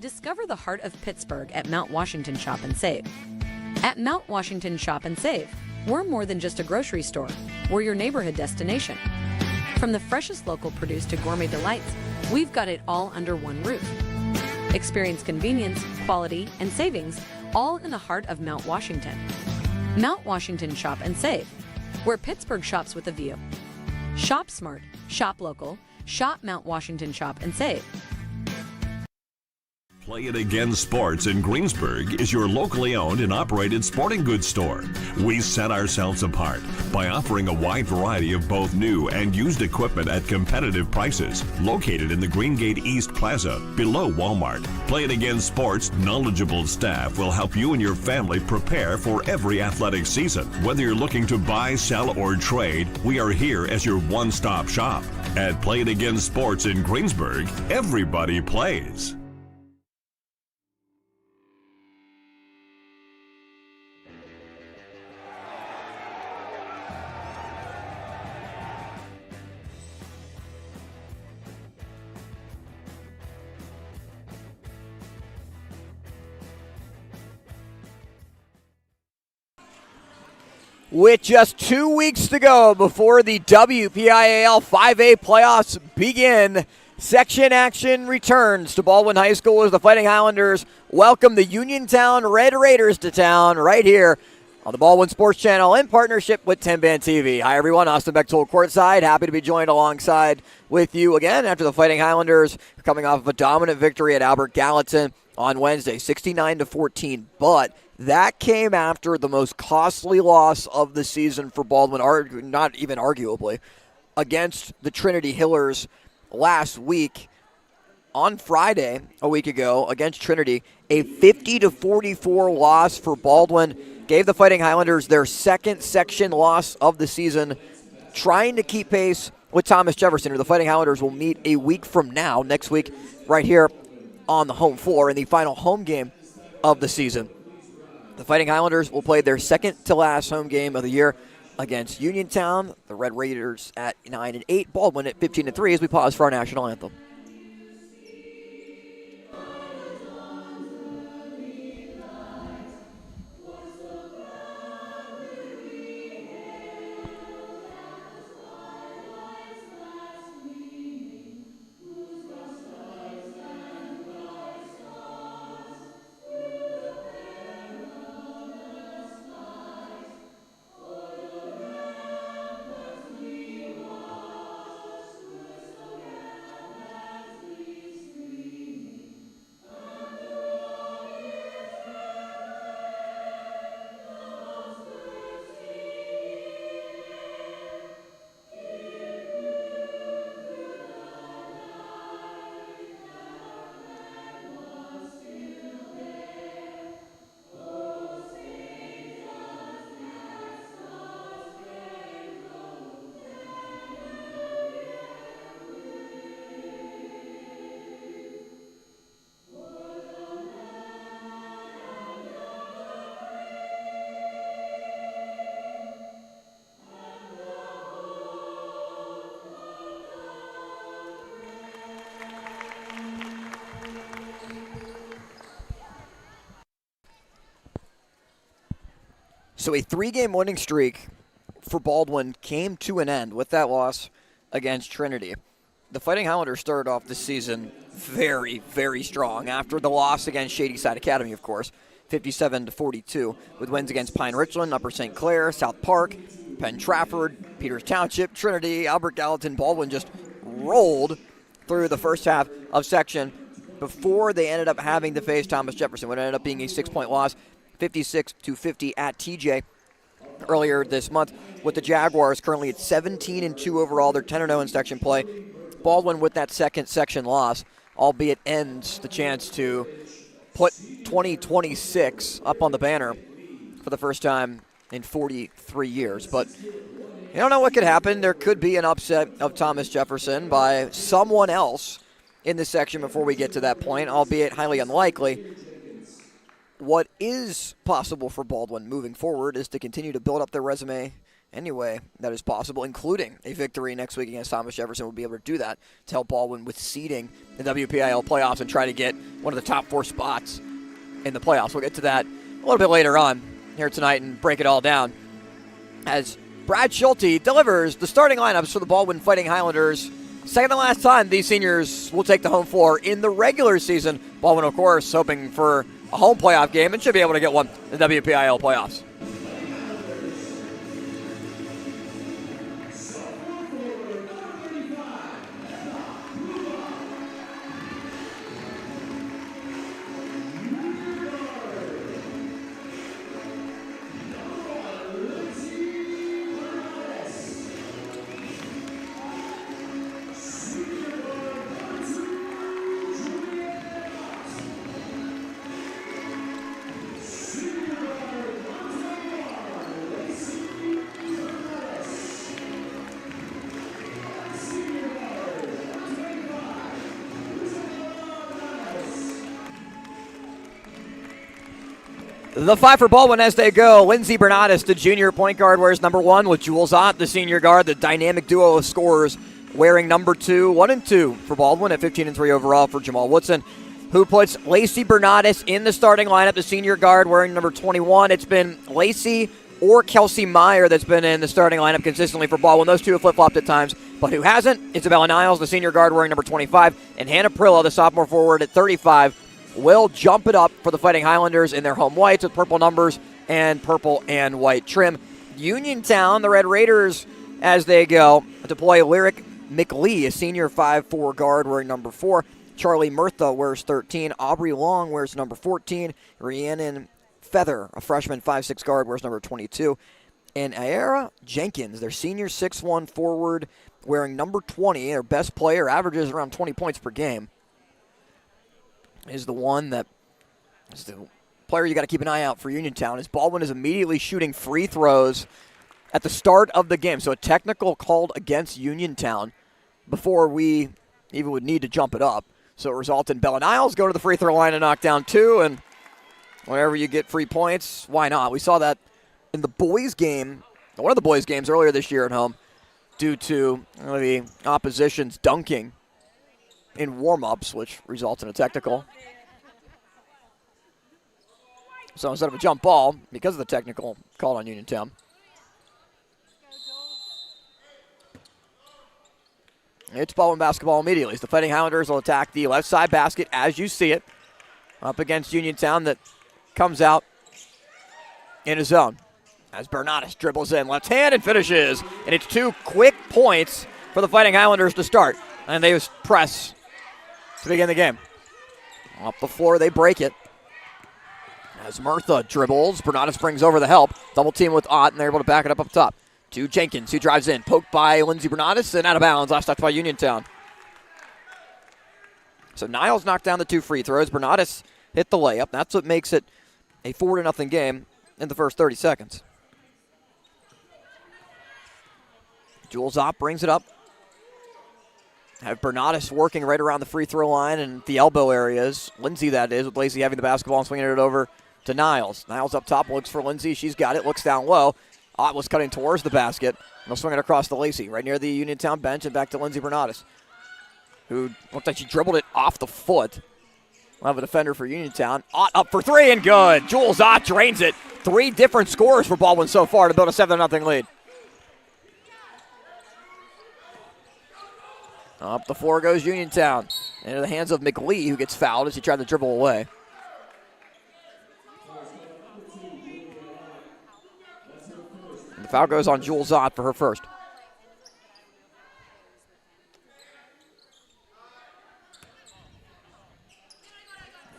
Discover the heart of Pittsburgh at Mount Washington Shop and Save. At Mount Washington Shop and Save, we're more than just a grocery store. We're your neighborhood destination. From the freshest local produce to gourmet delights, we've got it all under one roof. Experience convenience, quality, and savings all in the heart of Mount Washington. Mount Washington Shop and Save, where Pittsburgh shops with a view. Shop smart, shop local, shop Mount Washington Shop and Save. Play It Again Sports in Greensburg is your locally owned and operated sporting goods store. We set ourselves apart by offering a wide variety of both new and used equipment at competitive prices. Located in the Greengate East Plaza, below Walmart, Play It Again Sports' knowledgeable staff will help you and your family prepare for every athletic season. Whether you're looking to buy, sell, or trade, we are here as your one-stop shop. At Play It Again Sports in Greensburg, everybody plays. With just 2 weeks to go before the WPIAL 5A playoffs begin, section action returns to Baldwin High School as the Fighting Highlanders welcome the Uniontown Red Raiders to town right here on the Baldwin Sports Channel in partnership with TenbandTV. Hi, everyone. Austin Bechtold courtside. Happy to be joined alongside with you again after the Fighting Highlanders are coming off of a dominant victory at Albert Gallatin on Wednesday, 69-14. But that came after the most costly loss of the season for Baldwin, not even arguably, against the Trinity Hillers last week. On Friday, a week ago, against Trinity, a 50-44 loss for Baldwin gave the Fighting Highlanders their second section loss of the season, trying to keep pace with Thomas Jefferson, who the Fighting Highlanders will meet a week from now, next week, right here on the home floor in the final home game of the season. The Fighting Highlanders will play their second-to-last home game of the year against Uniontown. The Red Raiders at 9-8, Baldwin at 15-3 as we pause for our national anthem. So a three-game winning streak for Baldwin came to an end with that loss against Trinity. The Fighting Highlanders started off this season very, very strong after the loss against Shadyside Academy, of course, 57-42, with wins against Pine Richland, Upper St. Clair, South Park, Penn Trafford, Peters Township, Trinity, Albert Gallatin. Baldwin just rolled through the first half of section before they ended up having to face Thomas Jefferson, what ended up being a 6-point loss, 56-50 at TJ earlier this month, with the Jaguars currently at 17-2 overall. They're 10-0 in section play. Baldwin with that second section loss, albeit ends the chance to put 2026 up on the banner for the first time in 43 years. But you don't know what could happen. There could be an upset of Thomas Jefferson by someone else in this section before we get to that point, albeit highly unlikely. What is possible for Baldwin moving forward is to continue to build up their resume any way that is possible, including a victory next week against Thomas Jefferson. Will be able to do that to help Baldwin with seeding the WPIAL playoffs and try to get one of the top 4 spots in the playoffs. We'll get to that a little bit later on here tonight and break it all down. As Brad Schulte delivers the starting lineups for the Baldwin Fighting Highlanders. Second to last time these seniors will take the home floor in the regular season. Baldwin, of course, hoping for a home playoff game and should be able to get one in the WPIAL playoffs. The 5 for Baldwin as they go. Lindsey Bernatis, the junior point guard, wears number 1 with Jules Ott, the senior guard, the dynamic duo of scorers, wearing number 2. 1 and 2 for Baldwin at 15 and 3 overall for Jamal Woodson, who puts Lacey Bernatis in the starting lineup, the senior guard, wearing number 21. It's been Lacey or Kelsey Meyer that's been in the starting lineup consistently for Baldwin. Those two have flip-flopped at times, but who hasn't? Isabella Niles, the senior guard, wearing number 25, and Hannah Prillo, the sophomore forward, at 35. Will jump it up for the Fighting Highlanders in their home whites with purple numbers and purple and white trim. Uniontown, the Red Raiders, as they go, deploy Lyric McLee, a senior 5'4 guard wearing number 4. Charlie Murtha wears 13. Aubrey Long wears number 14. Rhiannon Feather, a freshman 5'6 guard, wears number 22. And Aira Jenkins, their senior 6'1 forward, wearing number 20. Their best player, averages around 20 points per game. Is the one that is the player you got to keep an eye out for Uniontown, as Baldwin is immediately shooting free throws at the start of the game. So a technical called against Uniontown before we even would need to jump it up. So it results in Bella Niles go to the free throw line and knock down 2, and whenever you get free points, why not? We saw that in the boys game, one of the boys games earlier this year at home, due to the opposition's dunking in warm-ups, which results in a technical. So instead of a jump ball, because of the technical called on Uniontown. It's Baldwin basketball immediately. The Fighting Highlanders will attack the left side basket as you see it, up against Uniontown that comes out in a zone. As Bernatis dribbles in left hand and finishes. And it's 2 quick points for the Fighting Highlanders to start. And they just press to begin the game. Up the floor, they break it. As Murtha dribbles, Bernatis brings over the help. Double team with Ott, and they're able to back it up top. To Jenkins, who drives in. Poked by Lindsey Bernatis, and out of bounds. Last touch by Uniontown. So Niles knocked down the 2 free throws. Bernatis hit the layup. That's what makes it a 4-0 game in the first 30 seconds. Jules Ott brings it up. Have Bernatis working right around the free throw line and the elbow areas. Lindsey, that is, with Lacey having the basketball and swinging it over to Niles. Niles up top, looks for Lindsey. She's got it, looks down low. Ott was cutting towards the basket. They'll swing it across to Lacey, right near the Uniontown bench, and back to Lindsey Bernatis, who looked like she dribbled it off the foot. We'll have a defender for Uniontown. Ott up for 3 and good. Jules Ott drains it. 3 different scores for Baldwin so far to build a 7-0 lead. Up the floor goes Uniontown. Into the hands of McLee, who gets fouled as he tried to dribble away. And the foul goes on Jules Ott for her first.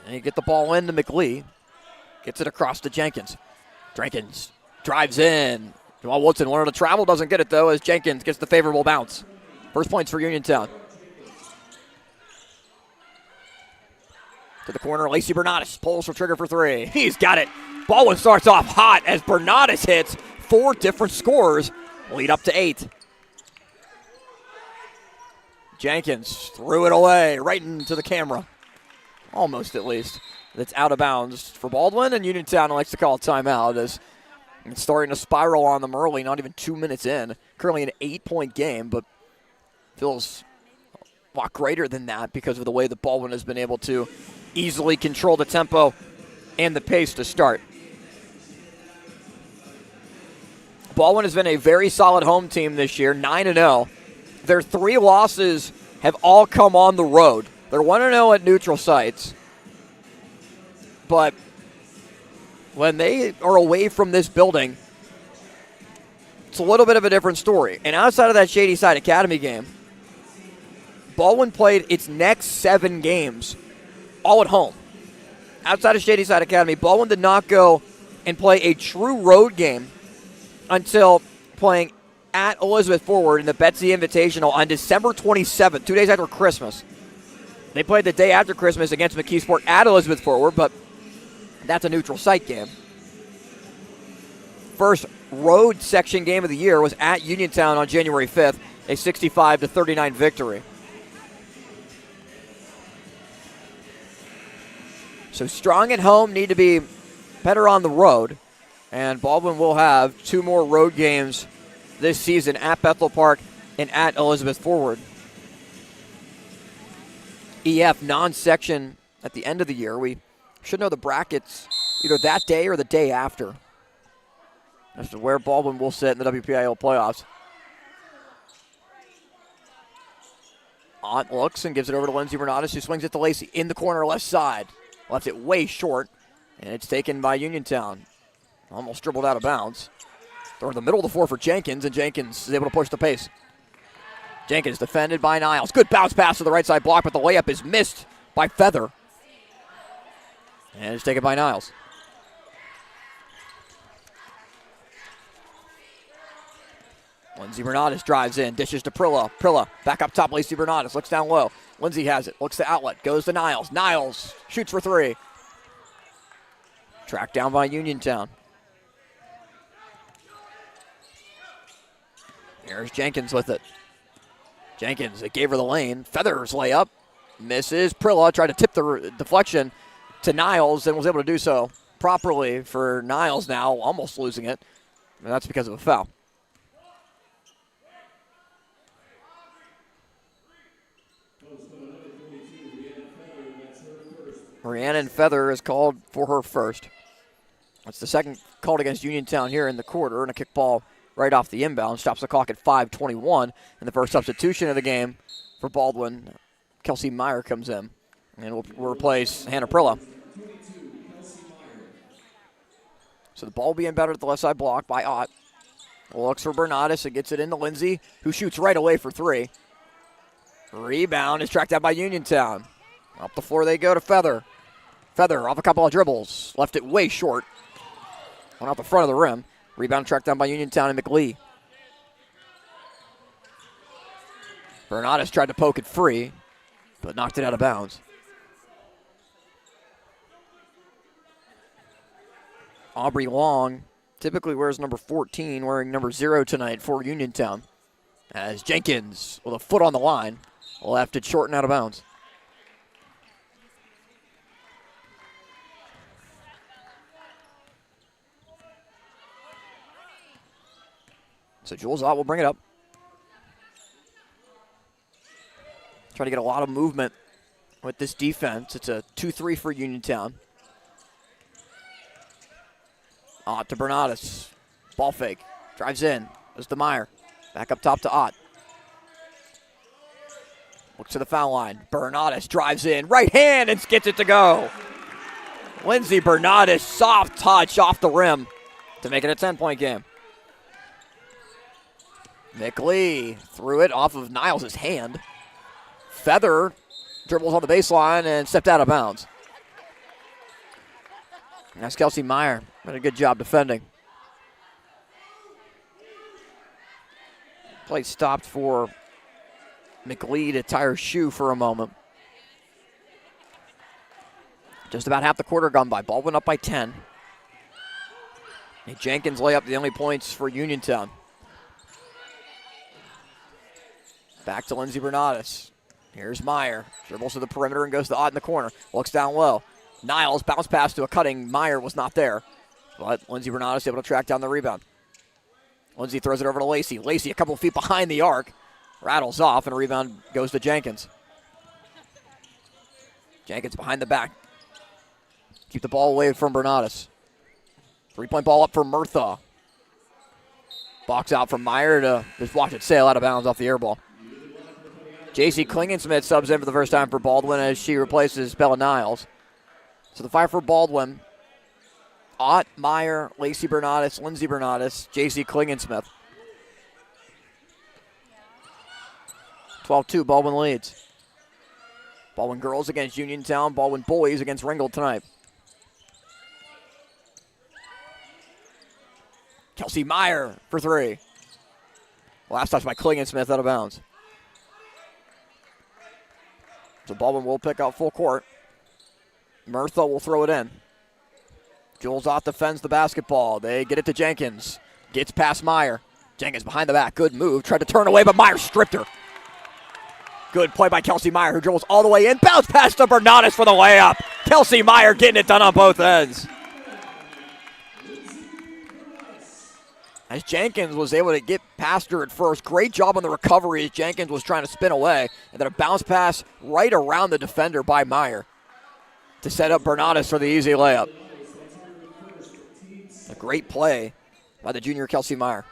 And you get the ball into McLee. Gets it across to Jenkins. Jenkins drives in. Jamal Woodson wanted to travel, doesn't get it though, as Jenkins gets the favorable bounce. First points for Uniontown. To the corner, Lacey Bernatis pulls for trigger for 3. He's got it. Baldwin starts off hot as Bernatis hits. 4 different scores lead up to 8. Jenkins threw it away right into the camera. Almost, at least. That's out of bounds for Baldwin, and Uniontown likes to call a timeout as it's starting to spiral on them early, not even 2 minutes in. Currently an 8-point game, but feels a lot greater than that because of the way that Baldwin has been able to easily control the tempo and the pace to start. Baldwin has been a very solid home team this year, 9-0. Their 3 losses have all come on the road. They're 1-0 at neutral sites. But when they are away from this building, it's a little bit of a different story. And outside of that Shady Side Academy game, Baldwin played its next 7 games all at home. Outside of Shady Side Academy, Baldwin did not go and play a true road game until playing at Elizabeth Forward in the Betsy Invitational on December 27th, 2 days after Christmas. They played the day after Christmas against McKeesport at Elizabeth Forward, but that's a neutral site game. First road section game of the year was at Uniontown on January 5th, a 65-39 victory. So strong at home, need to be better on the road. And Baldwin will have 2 more road games this season at Bethel Park and at Elizabeth Forward. EF non-section at the end of the year. We should know the brackets either that day or the day after as to where Baldwin will sit in the WPIAL playoffs. Ott looks and gives it over to Lindsay Bernatus, who swings it to Lacey in the corner left side. Left it way short, and it's taken by Uniontown. Almost dribbled out of bounds. They're in the middle of the floor for Jenkins, and Jenkins is able to push the pace. Jenkins defended by Niles. Good bounce pass to the right side block, but the layup is missed by Feather. And it's taken by Niles. Lindsay Bernatus drives in, dishes to Prilla. Prilla back up top, Lacey Bernatus looks down low. Lindsay has it, looks to outlet, goes to Niles. Niles shoots for 3. Tracked down by Uniontown. Here's Jenkins with it. Jenkins, it gave her the lane. Feathers layup, misses. Prilla tried to tip the deflection to Niles and was able to do so properly for Niles now, almost losing it. And that's because of a foul. Rhiannon Feather is called for her first. That's the second called against Uniontown here in the quarter, and a kick ball right off the inbound. Stops the clock at 5:21. And the first substitution of the game for Baldwin, Kelsey Meyer comes in and will replace Hannah Prilla. So the ball will be embedded at the left side block by Ott. Looks for Bernatus and gets it into Lindsay, who shoots right away for 3. Rebound is tracked down by Uniontown. Up the floor they go to Feather. Feather off a couple of dribbles. Left it way short. Went out the front of the rim. Rebound tracked down by Uniontown and McLee. Bernatus tried to poke it free, but knocked it out of bounds. Aubrey Long typically wears number 14, wearing number 0 tonight for Uniontown. As Jenkins, with a foot on the line, left it short and out of bounds. So Jules Ott will bring it up. Trying to get a lot of movement with this defense. It's a 2-3 for Uniontown. Ott to Bernatus. Ball fake. Drives in. Goes to Meyer. Back up top to Ott. Looks to the foul line. Bernatus drives in. Right hand and gets it to go. Lindsay Bernatus, soft touch off the rim to make it a 10-point game. McLee threw it off of Niles' hand. Feather dribbles on the baseline and stepped out of bounds. And that's Kelsey Meyer. Did a good job defending. Play stopped for McLee to tie her shoe for a moment. Just about half the quarter gone by. Baldwin up by 10. And Jenkins lay up the only points for Uniontown. Back to Lindsay Bernatus. Here's Meyer. Dribbles to the perimeter and goes to Ott in the corner. Looks down low. Niles bounce pass to a cutting. Meyer was not there. But Lindsay Bernatus able to track down the rebound. Lindsay throws it over to Lacey. Lacey a couple of feet behind the arc. Rattles off and a rebound goes to Jenkins. Jenkins behind the back. Keep the ball away from Bernatus. 3-point ball up for Murtha. Box out from Meyer to just watch it sail out of bounds off the air ball. J.C. Klingensmith subs in for the first time for Baldwin as she replaces Bella Niles. So the five for Baldwin: Ott, Meyer, Lacey Bernatus, Lindsey Bernatus, J.C. Klingensmith. 12-2, Baldwin leads. Baldwin girls against Uniontown. Baldwin boys against Ringgold tonight. Kelsey Meyer for three. Last touch by Klingensmith out of bounds. So Baldwin will pick out full court. Murtha will throw it in. Jules Ott defends the basketball. They get it to Jenkins. Gets past Meyer. Jenkins behind the back. Good move. Tried to turn away, but Meyer stripped her. Good play by Kelsey Meyer, who dribbles all the way in. Bounce pass to Bernatus for the layup. Kelsey Meyer getting it done on both ends. As Jenkins was able to get past her at first. Great job on the recovery as Jenkins was trying to spin away. And then a bounce pass right around the defender by Meyer to set up Bernatus for the easy layup. A great play by the junior Kelsey Meyer.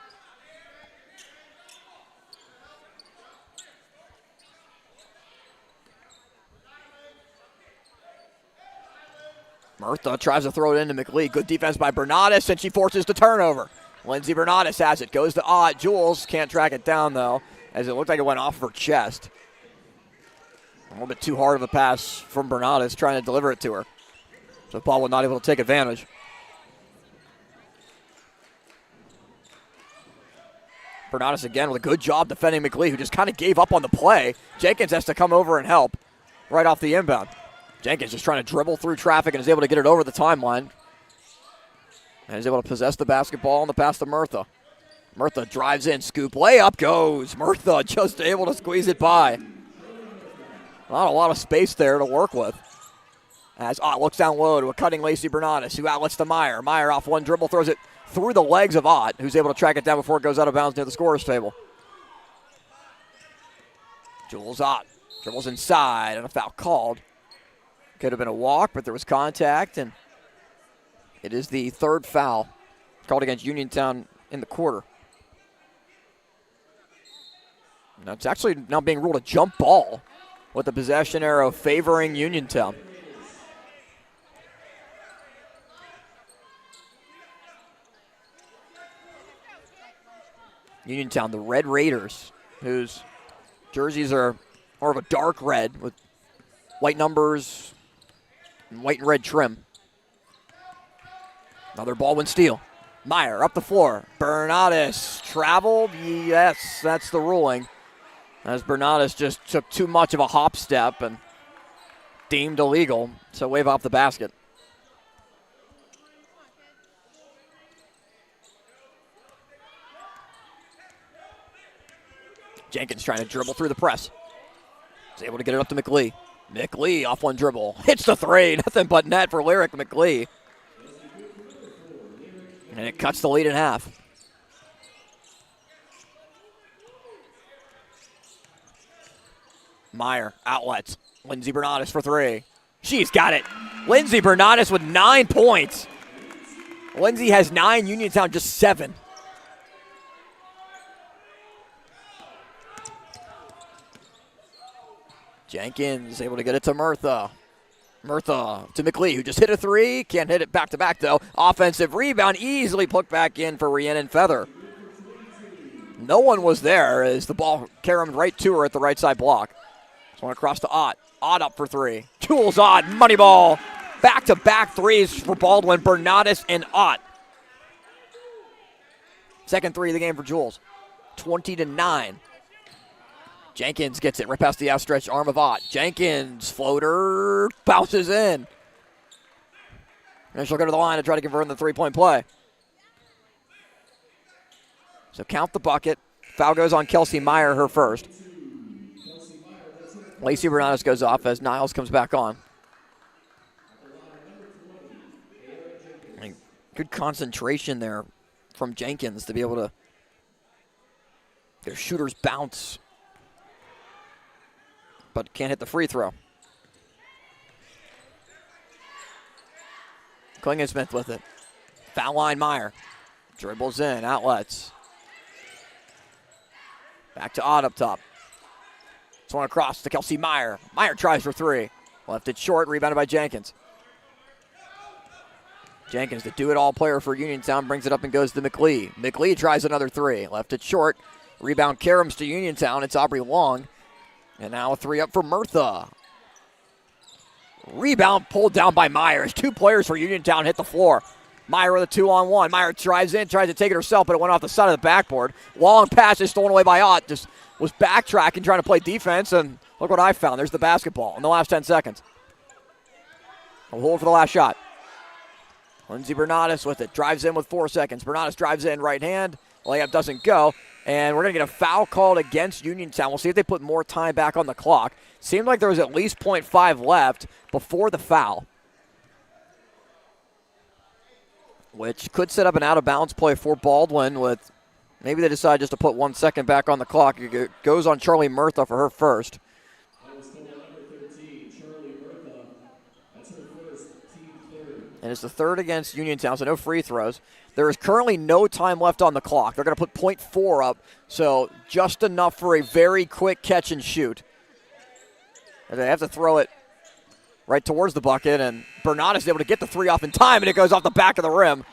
Murtha tries to throw it into McLeod. Good defense by Bernatus, and she forces the turnover. Lindsey Bernatus has it. Goes to Ott. Jules can't track it down, though, as it looked like it went off of her chest. A little bit too hard of a pass from Bernatus trying to deliver it to her. So Baldwin not able to take advantage. Bernatus again with a good job defending McLeod, who just kind of gave up on the play. Jenkins has to come over and help right off the inbound. Jenkins just trying to dribble through traffic and is able to get it over the timeline. And is able to possess the basketball on the pass to Murtha. Murtha drives in, scoop, layup goes. Murtha just able to squeeze it by. Not a lot of space there to work with. As Ott looks down low to a cutting Lacey Bernatus, who outlets to Meyer. Meyer off one dribble, throws it through the legs of Ott, who's able to track it down before it goes out of bounds near the scorer's table. Jules Ott dribbles inside and a foul called. Could have been a walk, but there was contact, and it is the third foul called against Uniontown in the quarter. Now it's actually now being ruled a jump ball with the possession arrow favoring Uniontown. Uniontown, the Red Raiders, whose jerseys are more of a dark red with white numbers and white and red trim. Another Baldwin steal. Meyer up the floor. Bernatus traveled. Yes, that's the ruling. As Bernatus just took too much of a hop step and deemed illegal. So wave off the basket. Jenkins trying to dribble through the press. He's able to get it up to McLeod. McLeod off one dribble. Hits the three. Nothing but net for Lyric McLeod. And it cuts the lead in half. Meyer outlets. Lindsey Bernatus for three. She's got it. Lindsey Bernatus with 9 points. Lindsey has 9, Uniontown just 7. Jenkins able to get it to Murtha. Murtha to McLeod, who just hit a three. Can't hit it back-to-back, though. Offensive rebound, easily put back in for Rhiannon Feather. No one was there as the ball carried right to her at the right side block. So one across to Ott. Ott up for three. Jules Ott, money ball. Back-to-back threes for Baldwin, Bernatus, and Ott. Second three of the game for Jules. 20-9. Jenkins gets it right past the outstretched arm of Ott. Jenkins, floater, bounces in. And she'll go to the line to try to convert in the three-point play. So count the bucket. Foul goes on Kelsey Meyer, her first. Lacey Bernatus goes off as Niles comes back on. Good concentration there from Jenkins to be able to their shooters bounce, but can't hit the free throw. Klingensmith with it. Foul line Meyer. Dribbles in, outlets. Back to Ott up top. This one across to Kelsey Meyer. Meyer tries for three. Left it short, rebounded by Jenkins. Jenkins, the do-it-all player for Uniontown, brings it up and goes to McLee. McLee tries another three. Left it short. Rebound Karams to Uniontown. It's Aubrey Long. And now a three up for Murtha. Rebound pulled down by Meyer as two players for Uniontown hit the floor. Meyer with a 2-on-1. Meyer drives in, tries to take it herself, but it went off the side of the backboard. Long pass is stolen away by Ott. Just was backtracking, trying to play defense, and look what I found. There's the basketball in the last 10 seconds. A hold for the last shot. Lindsey Bernatis with it. Drives in with 4 seconds. Bernatis drives in right hand. Layup doesn't go. And we're going to get a foul called against Uniontown. We'll see if they put more time back on the clock. Seemed like there was at least 0.5 left before the foul, which could set up an out-of-bounds play for Baldwin. With maybe they decide just to put 1 second back on the clock. It goes on Charlie Murtha for her first. And it's the third against Uniontown, so no free throws. There is currently no time left on the clock. They're going to put 0.4 up, so just enough for a very quick catch and shoot. And they have to throw it right towards the bucket, and Bernatis is able to get the three off in time, and it goes off the back of the rim.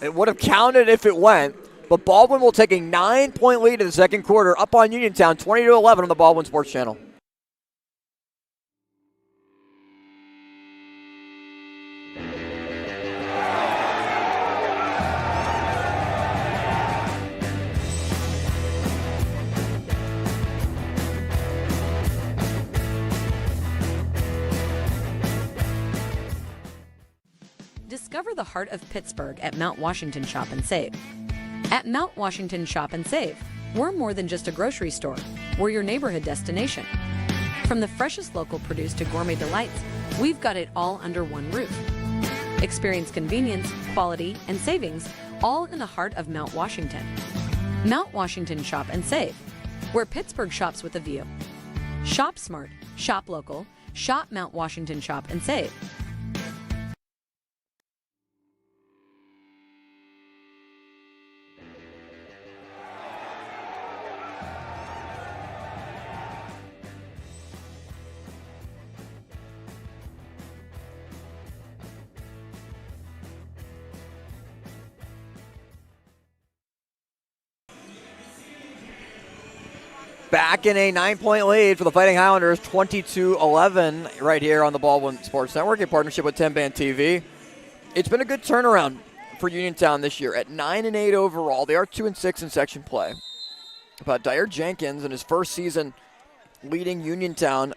It would have counted if it went, but Baldwin will take a 9-point lead in the second quarter, up on Uniontown, 20-11 on the Baldwin Sports Channel. Discover the heart of Pittsburgh at Mount Washington Shop and Save. At Mount Washington Shop and Save, we're more than just a grocery store. We're your neighborhood destination. From the freshest local produce to gourmet delights, we've got it all under one roof. Experience convenience, quality, and savings, all in the heart of Mount Washington. Mount Washington Shop and Save, where Pittsburgh shops with a view. Shop smart, shop local, shop Mount Washington Shop and Save. Back in a 9-point lead for the Fighting Highlanders, 22-11 right here on the Baldwin Sports Network in partnership with TenbandTV. It's been a good turnaround for Uniontown this year at 9-8 overall. They are 2-6 in section play. But Dyer Jenkins, in his first season leading Uniontown,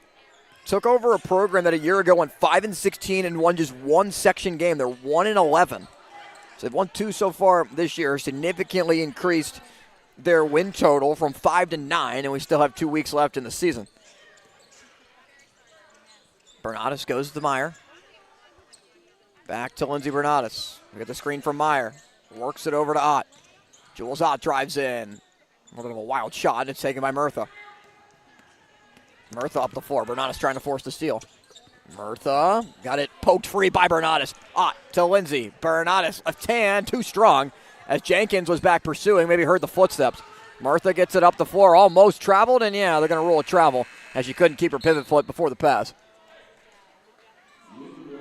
took over a program that a year ago went 5-16 and won just one section game. They're 1-11. So they've won 2 so far this year, significantly increased their win total from 5 to 9, and we still have 2 weeks left in the season. Bernatis goes to Meyer. Back to Lindsey Bernatis. We get the screen from Meyer. Works it over to Ott. Jules Ott drives in. A little bit of a wild shot, and it's taken by Murtha. Murtha up the floor. Bernatis trying to force the steal. Murtha got it poked free by Bernatis. Ott to Lindsey. Bernatis left hand, too strong, as Jenkins was back pursuing, maybe heard the footsteps. Murtha gets it up the floor, almost traveled, and yeah, they're going to rule a travel as she couldn't keep her pivot foot before the pass.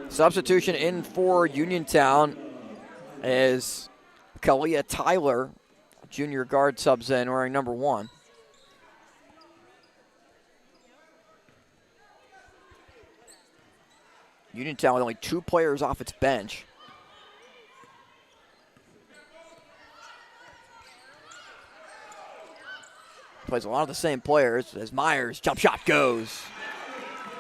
Substitution in for Uniontown is Kalia Tyler, junior guard, subs in, wearing number 1. Uniontown with only 2 players off its bench. Plays a lot of the same players as Myers. Jump shot goes.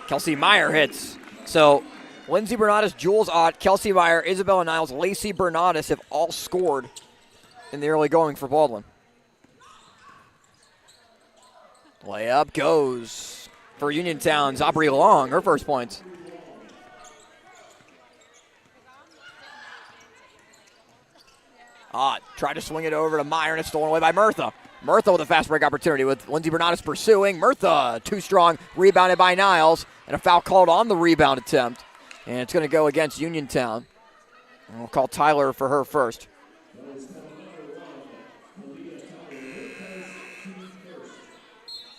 Kelsey Meyer hits. So Lindsey Bernatis, Jules Ott, Kelsey Meyer, Isabella Niles, Lacey Bernatis have all scored in the early going for Baldwin. Layup goes for Uniontown's Aubrey Long, her first points. Ott tried to swing it over to Meyer, and it's stolen away by Murtha. Murtha with a fast break opportunity with Lindsey Bernatis pursuing. Murtha, too strong, rebounded by Niles, and a foul called on the rebound attempt. And it's going to go against Uniontown. And we'll call Tyler for her first.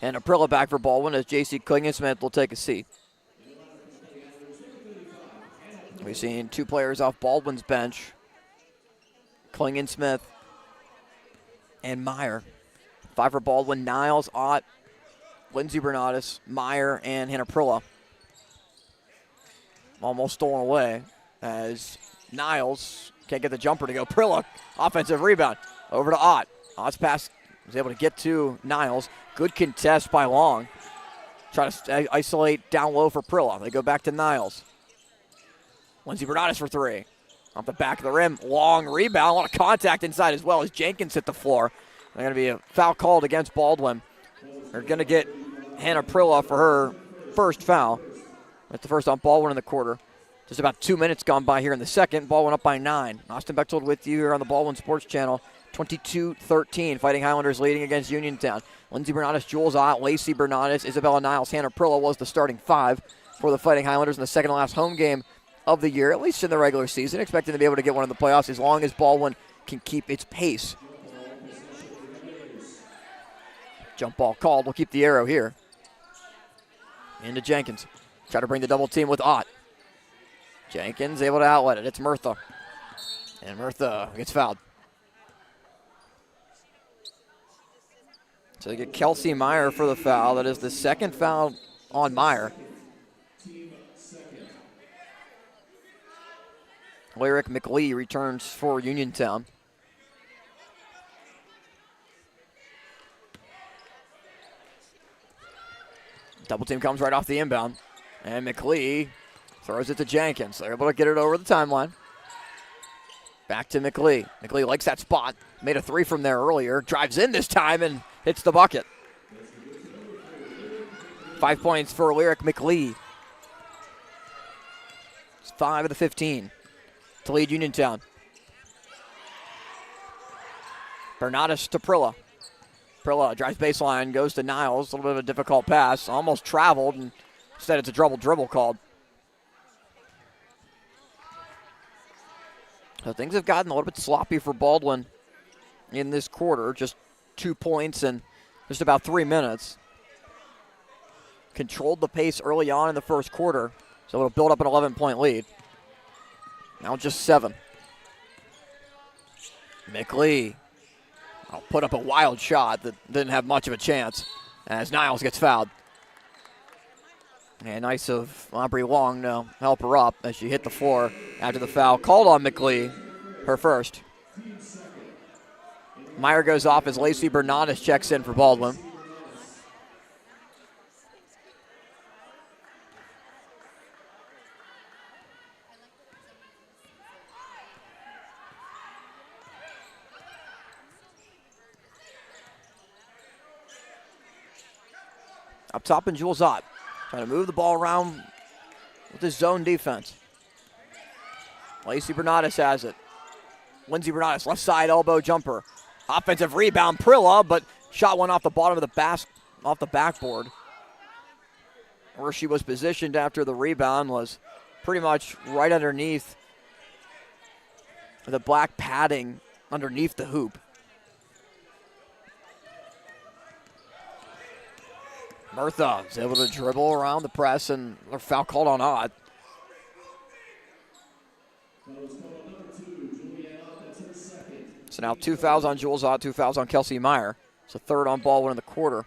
And Aprilla back for Baldwin as J.C. Klingensmith will take a seat. We've seen two players off Baldwin's bench, Klingensmith and Meyer. 5 for Baldwin, Niles, Ott, Lindsey Bernatis, Meyer, and Hannah Prilla. Almost stolen away as Niles can't get the jumper to go. Prilla, offensive rebound, over to Ott. Ott's pass was able to get to Niles. Good contest by Long. Try to isolate down low for Prilla. They go back to Niles. Lindsey Bernatis for 3. Off the back of the rim, long rebound. A lot of contact inside as well as Jenkins hit the floor. There's going to be a foul called against Baldwin. They're going to get Hannah Prilla for her first foul. That's the first on Baldwin in the quarter. Just about 2 minutes gone by here in the second. Baldwin up by 9. Austin Bechtold with you here on the Baldwin Sports Channel. 22-13. Fighting Highlanders leading against Uniontown. Lindsey Bernatis, Jules Ott, Lacey Bernatis, Isabella Niles, Hannah Prilla was the starting 5 for the Fighting Highlanders in the second to last home game of the year, at least in the regular season. Expecting to be able to get one in the playoffs as long as Baldwin can keep its pace. Jump ball called. We'll keep the arrow here. Into Jenkins. Try to bring the double team with Ott. Jenkins able to outlet it. It's Murtha. And Murtha gets fouled. So they get Kelsey Meyer for the foul. That is the second foul on Meyer. Lyric McLee returns for Uniontown. Double team comes right off the inbound. And McLee throws it to Jenkins. They're able to get it over the timeline. Back to McLee. McLee likes that spot. Made a 3 from there earlier. Drives in this time and hits the bucket. 5 points for Lyric McLee. It's 5 of the 15 to lead Uniontown. Bernatis to Prilla. Prilla drives baseline, goes to Niles. A little bit of a difficult pass. Almost traveled, and instead it's a dribble called. So things have gotten a little bit sloppy for Baldwin in this quarter. Just 2 points in just about 3 minutes. Controlled the pace early on in the first quarter, so it'll build up an 11-point lead. Now just 7. McLee put up a wild shot that didn't have much of a chance as Niles gets fouled. And nice of Aubrey Long to help her up as she hit the floor after the foul called on McLee, her first. Meyer goes off as Lacey Bernatis checks in for Baldwin. Up top and Jules Ott. Trying to move the ball around with his zone defense. Lacey Bernatis has it. Lindsey Bernatis, left side elbow jumper. Offensive rebound, Prilla, but shot one off the bottom of the off the backboard. Where she was positioned after the rebound was pretty much right underneath the black padding underneath the hoop. Murtha is able to dribble around the press, and a foul called on Ott. So now 2 fouls on Jules Ott, 2 fouls on Kelsey Meyer. It's a third on Baldwin in the quarter.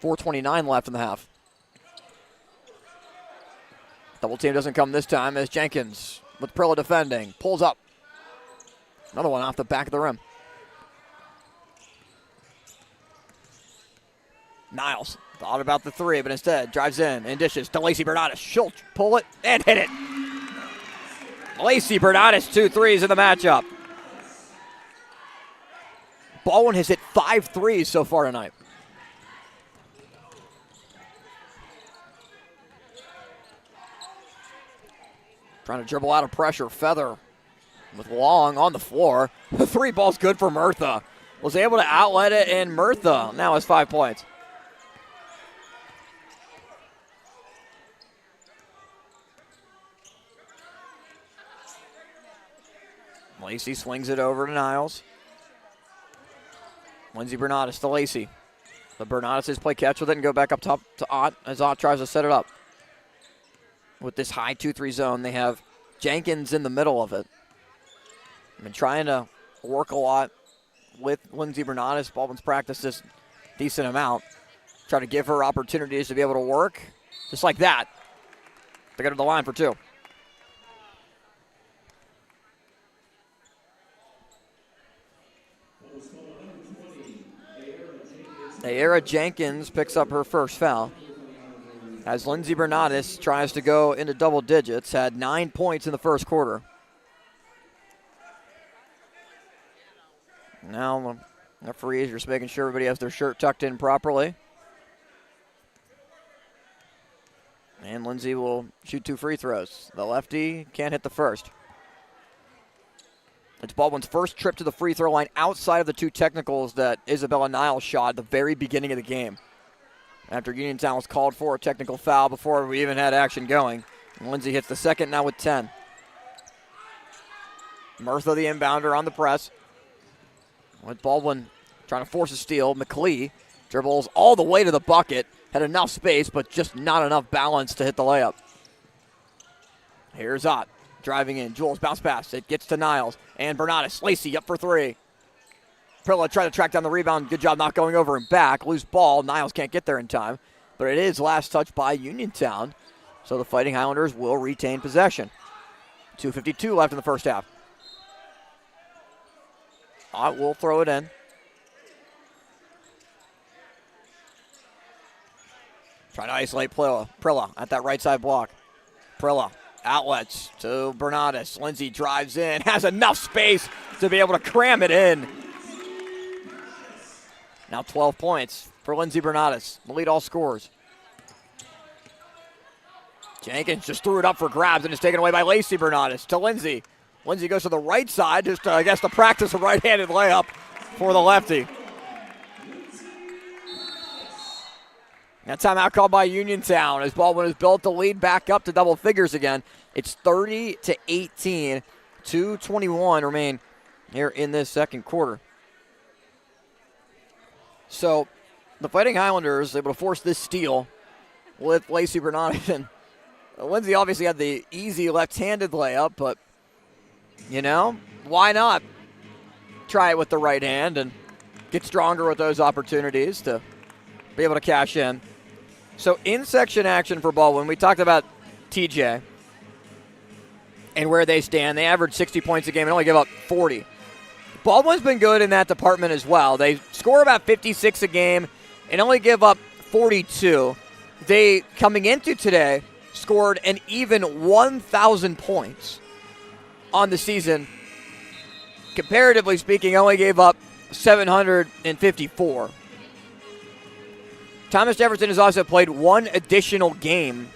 4:29 left in the half. Double team doesn't come this time as Jenkins with Prilla defending. Pulls up. Another one off the back of the rim. Niles thought about the 3, but instead drives in and dishes to Lacey Bernatis. She'll pull it and hit it. Lacey Bernatis, 2 threes in the matchup. Baldwin has hit 5 threes so far tonight. Trying to dribble out of pressure. Feather with Long on the floor. The 3 ball's good for Murtha. Was able to outlet it, and Murtha now has 5 points. Lacey swings it over to Niles. Lindsey Bernatis to Lacey. But Bernatis play catch with it and go back up top to Ott as Ott tries to set it up. With this high 2-3 zone, they have Jenkins in the middle of it. I've been trying to work a lot with Lindsey Bernatis. Baldwin's practiced this decent amount. Try to give her opportunities to be able to work. Just like that. They go to the line for two. Ayera Jenkins picks up her first foul as Lindsey Bernatis tries to go into double digits. Had 9 points in the first quarter. Now the referee is just making sure everybody has their shirt tucked in properly. And Lindsey will shoot 2 free throws. The lefty can't hit the first. It's Baldwin's first trip to the free throw line outside of the 2 technicals that Isabella Niles shot at the very beginning of the game. After Uniontown was called for a technical foul before we even had action going. And Lindsey hits the second now with 10. Murtha, the inbounder, on the press. With Baldwin trying to force a steal. McLee dribbles all the way to the bucket. Had enough space, but just not enough balance to hit the layup. Here's Ott. Driving in, Jules bounce pass. It gets to Niles and Bernatis. Lacey up for 3. Prilla tried to track down the rebound. Good job not going over and back. Loose ball. Niles can't get there in time. But it is last touch by Uniontown. So the Fighting Highlanders will retain possession. 2:52 left in the first half. Ott will throw it in. Trying to isolate Prilla at that right side block. Prilla. Outlets to Bernatis. Lindsey drives in, has enough space to be able to cram it in. Now 12 points for Lindsey Bernatis, the lead all scorers. Jenkins just threw it up for grabs and is taken away by Lacey Bernatis to Lindsey. Lindsey goes to the right side, just I guess to practice a right-handed layup for the lefty. That timeout called by Uniontown as Baldwin has built the lead back up to double figures again. It's 30-18. 2:21 remain here in this second quarter. So the Fighting Highlanders able to force this steal with Lacey Bernatis. And Lindsey obviously had the easy left-handed layup, but, you know, why not try it with the right hand and get stronger with those opportunities to be able to cash in. So in-section action for Baldwin. We talked about TJ and where they stand. They average 60 points a game and only give up 40. Baldwin's been good in that department as well. They score about 56 a game and only give up 42. They, coming into today, scored an even 1,000 points on the season. Comparatively speaking, only gave up 754. Thomas Jefferson has also played one additional game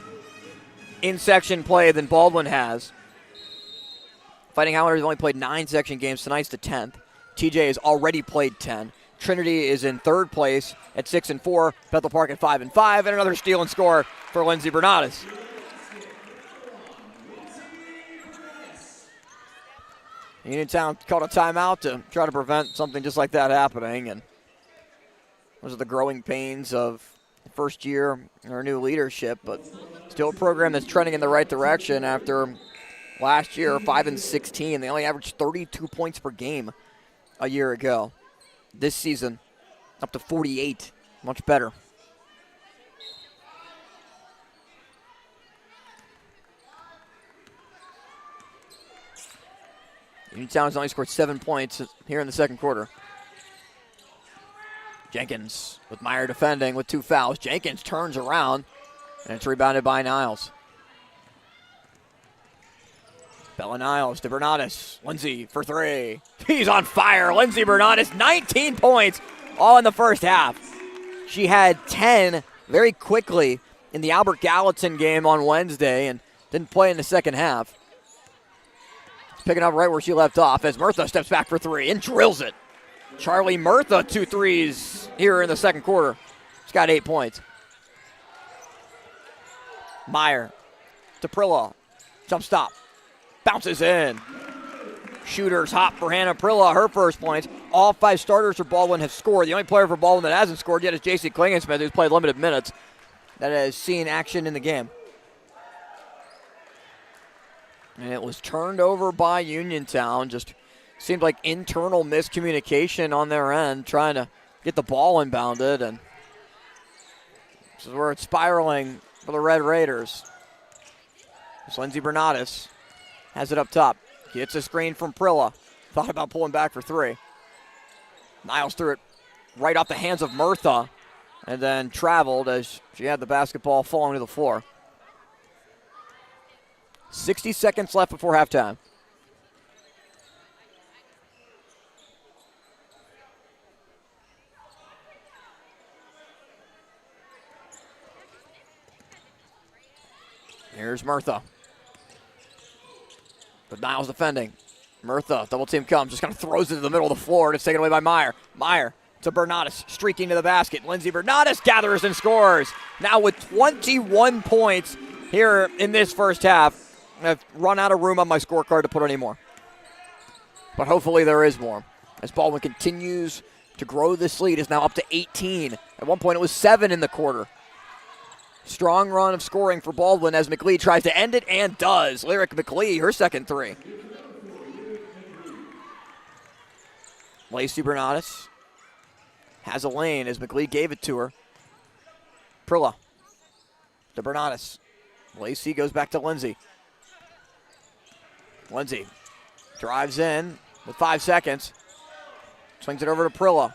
in section play than Baldwin has. Fighting Highlanders only played 9 section games. Tonight's the 10th. TJ has already played 10. Trinity is in third place at 6-4. Bethel Park at 5-5. And another steal and score for Lindsey Bernatis. Uniontown called a timeout to try to prevent something just like that happening. And those are the growing pains of the first year or new leadership, but still a program that's trending in the right direction after last year, 5-16. They only averaged 32 points per game a year ago. This season, up to 48. Much better. Uniontown has only scored 7 points here in the second quarter. Jenkins with Meyer defending with 2 fouls. Jenkins turns around, and it's rebounded by Niles. Bella Niles to Bernatis. Lindsey for 3. He's on fire. Lindsey Bernatis, 19 points, all in the first half. She had 10 very quickly in the Albert Gallatin game on Wednesday and didn't play in the second half. Picking up right where she left off as Murtha steps back for 3 and drills it. Charlie Murtha, 2 threes here in the second quarter. She's got 8 points. Meyer to Prilla. Jump stop. Bounces in. shooters hop for Hannah Prilla, her first points. All 5 starters for Baldwin have scored. The only player for Baldwin that hasn't scored yet is J.C. Klingensmith, who's played limited minutes, that has seen action in the game. And it was turned over by Uniontown. Just seemed like internal miscommunication on their end, trying to get the ball inbounded. And this is where it's spiraling for the Red Raiders. It's Lindsey Bernatis has it up top. Gets a screen from Prilla. Thought about pulling back for 3. Niles threw it right off the hands of Murtha and then traveled as she had the basketball falling to the floor. 60 seconds left before halftime. Here's Murtha. But Niles defending. Murtha, double team comes, just kind of throws it to the middle of the floor, and it's taken away by Meyer. Meyer to Bernatis, streaking to the basket. Lindsey Bernatis gathers and scores. Now with 21 points here in this first half. I've run out of room on my scorecard to put any more. But hopefully there is more. As Baldwin continues to grow this lead, is now up to 18. At one point it was 7 in the quarter. Strong run of scoring for Baldwin as McLeod tries to end it and does. Lyric McLeod, her second 3. Lacey Bernatis has a lane as McLeod gave it to her. Prilla to Bernatis. Lacey goes back to Lindsay. Lindsay drives in with 5 seconds. Swings it over to Prilla.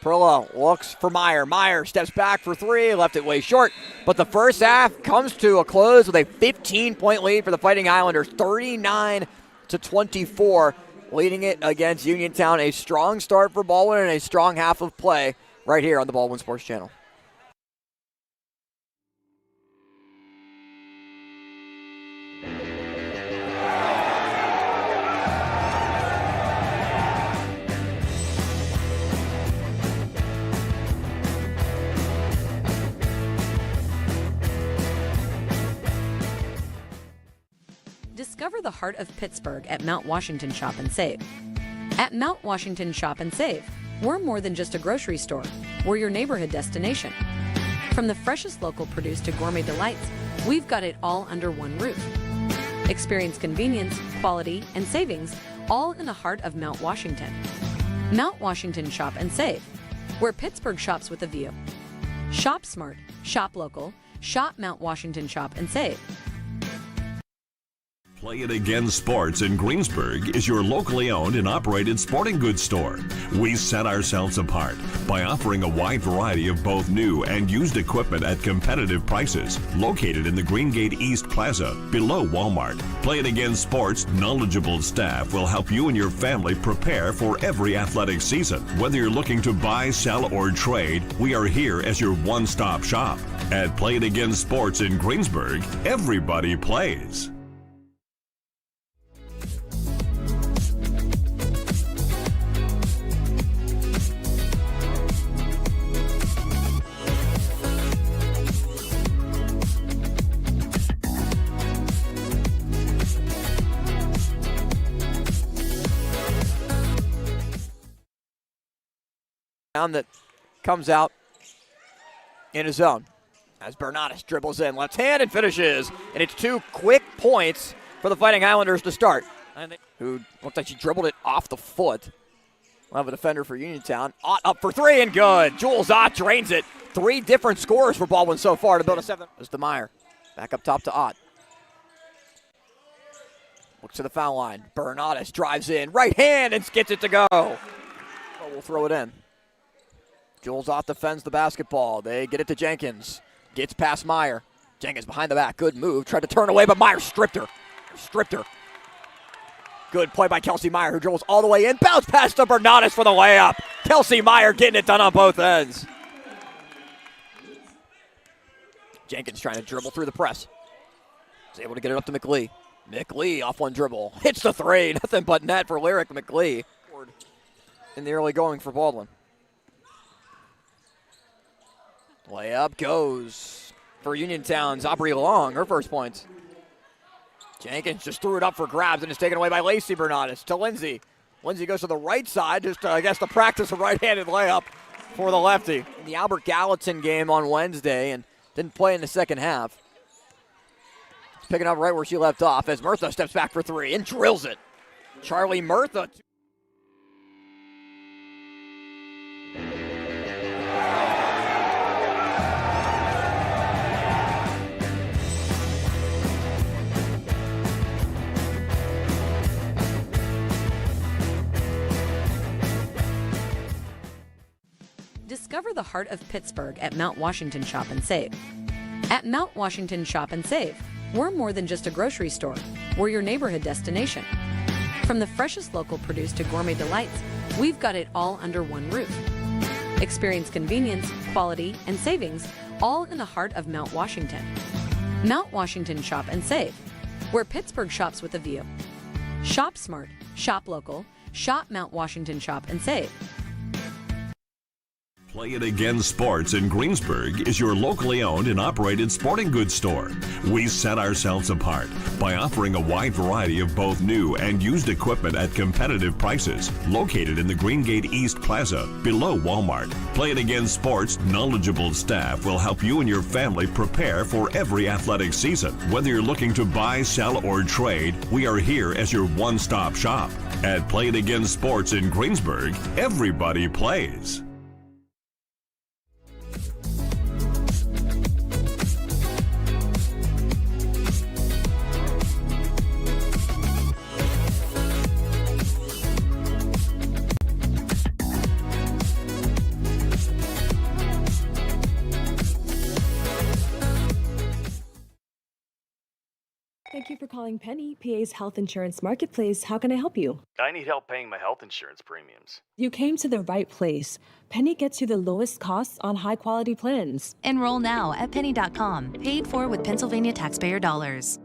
Prilla looks for Meyer. Meyer steps back for 3, left it way short. But the first half comes to a close with a 15-point lead for the Fighting Highlanders, 39-24, leading it against Uniontown. A strong start for Baldwin and a strong half of play right here on the Baldwin Sports Channel. Discover the heart of Pittsburgh at Mount Washington Shop and Save. At Mount Washington Shop and Save, we're more than just a grocery store. We're your neighborhood destination. From the freshest local produce to gourmet delights, we've got it all under one roof. Experience convenience, quality, and savings all in the heart of Mount Washington. Mount Washington Shop and Save, where Pittsburgh shops with a view. Shop smart, shop local, shop Mount Washington Shop and Save. Play It Again Sports in Greensburg is your locally owned and operated sporting goods store. We set ourselves apart by offering a wide variety of both new and used equipment at competitive prices. Located in the Greengate East Plaza, below Walmart, Play It Again Sports' knowledgeable staff will help you and your family prepare for every athletic season. Whether you're looking to buy, sell, or trade, we are here as your one-stop shop. At Play It Again Sports in Greensburg, everybody plays. That comes out in his zone as Bernatis dribbles in left hand and finishes. And it's 2 quick points for the Fighting Highlanders to start. Who looked like she dribbled it off the foot. We'll have a defender for Uniontown. Ott up for 3 and good. Jules Ott drains it. 3 different scores for Baldwin so far to build a 7. This is DeMeyer. Back up top to Ott. Looks to the foul line. Bernatis drives in. Right hand and gets it to go. Oh, we'll throw it in. Jules Ott defends the basketball. They get it to Jenkins. Gets past Meyer. Jenkins behind the back. Good move. Tried to turn away, but Meyer stripped her. Good play by Kelsey Meyer, who dribbles all the way in. Bounce pass to Bernatis for the layup. Kelsey Meyer getting it done on both ends. Jenkins trying to dribble through the press. He's able to get it up to McLeod. McLeod off one dribble. Hits the 3. Nothing but net for Lyric McLeod. In the early going for Baldwin. Layup goes for Uniontown's Aubrey Long, her first points. Jenkins just threw it up for grabs and it's taken away by Lacey Bernadas to Lindsay. Lindsay goes to the right side, just I guess to practice a right-handed layup for the lefty. In the Albert Gallatin game on Wednesday and didn't play in the second half. Picking up right where she left off as Murtha steps back for three and drills it. Charlie Murtha. Discover the heart of Pittsburgh at Mount Washington Shop and Save. At Mount Washington Shop and Save, we're more than just a grocery store. We're your neighborhood destination. From the freshest local produce to gourmet delights, we've got it all under one roof. Experience convenience, quality, and savings all in the heart of Mount Washington. Mount Washington Shop and Save, where Pittsburgh shops with a view. Shop smart, shop local, shop Mount Washington Shop and Save. Play It Again Sports in Greensburg is your locally owned and operated sporting goods store. We set ourselves apart by offering a wide variety of both new and used equipment at competitive prices. Located in the Greengate East Plaza, below Walmart, Play It Again Sports' knowledgeable staff will help you and your family prepare for every athletic season. Whether you're looking to buy, sell, or trade, we are here as your one-stop shop. At Play It Again Sports in Greensburg, everybody plays. Thank you for calling Penny, PA's health insurance marketplace. How can I help you? I need help paying my health insurance premiums. You came to the right place. Penny gets you the lowest costs on high-quality plans. Enroll now at penny.com. Paid for with Pennsylvania taxpayer dollars.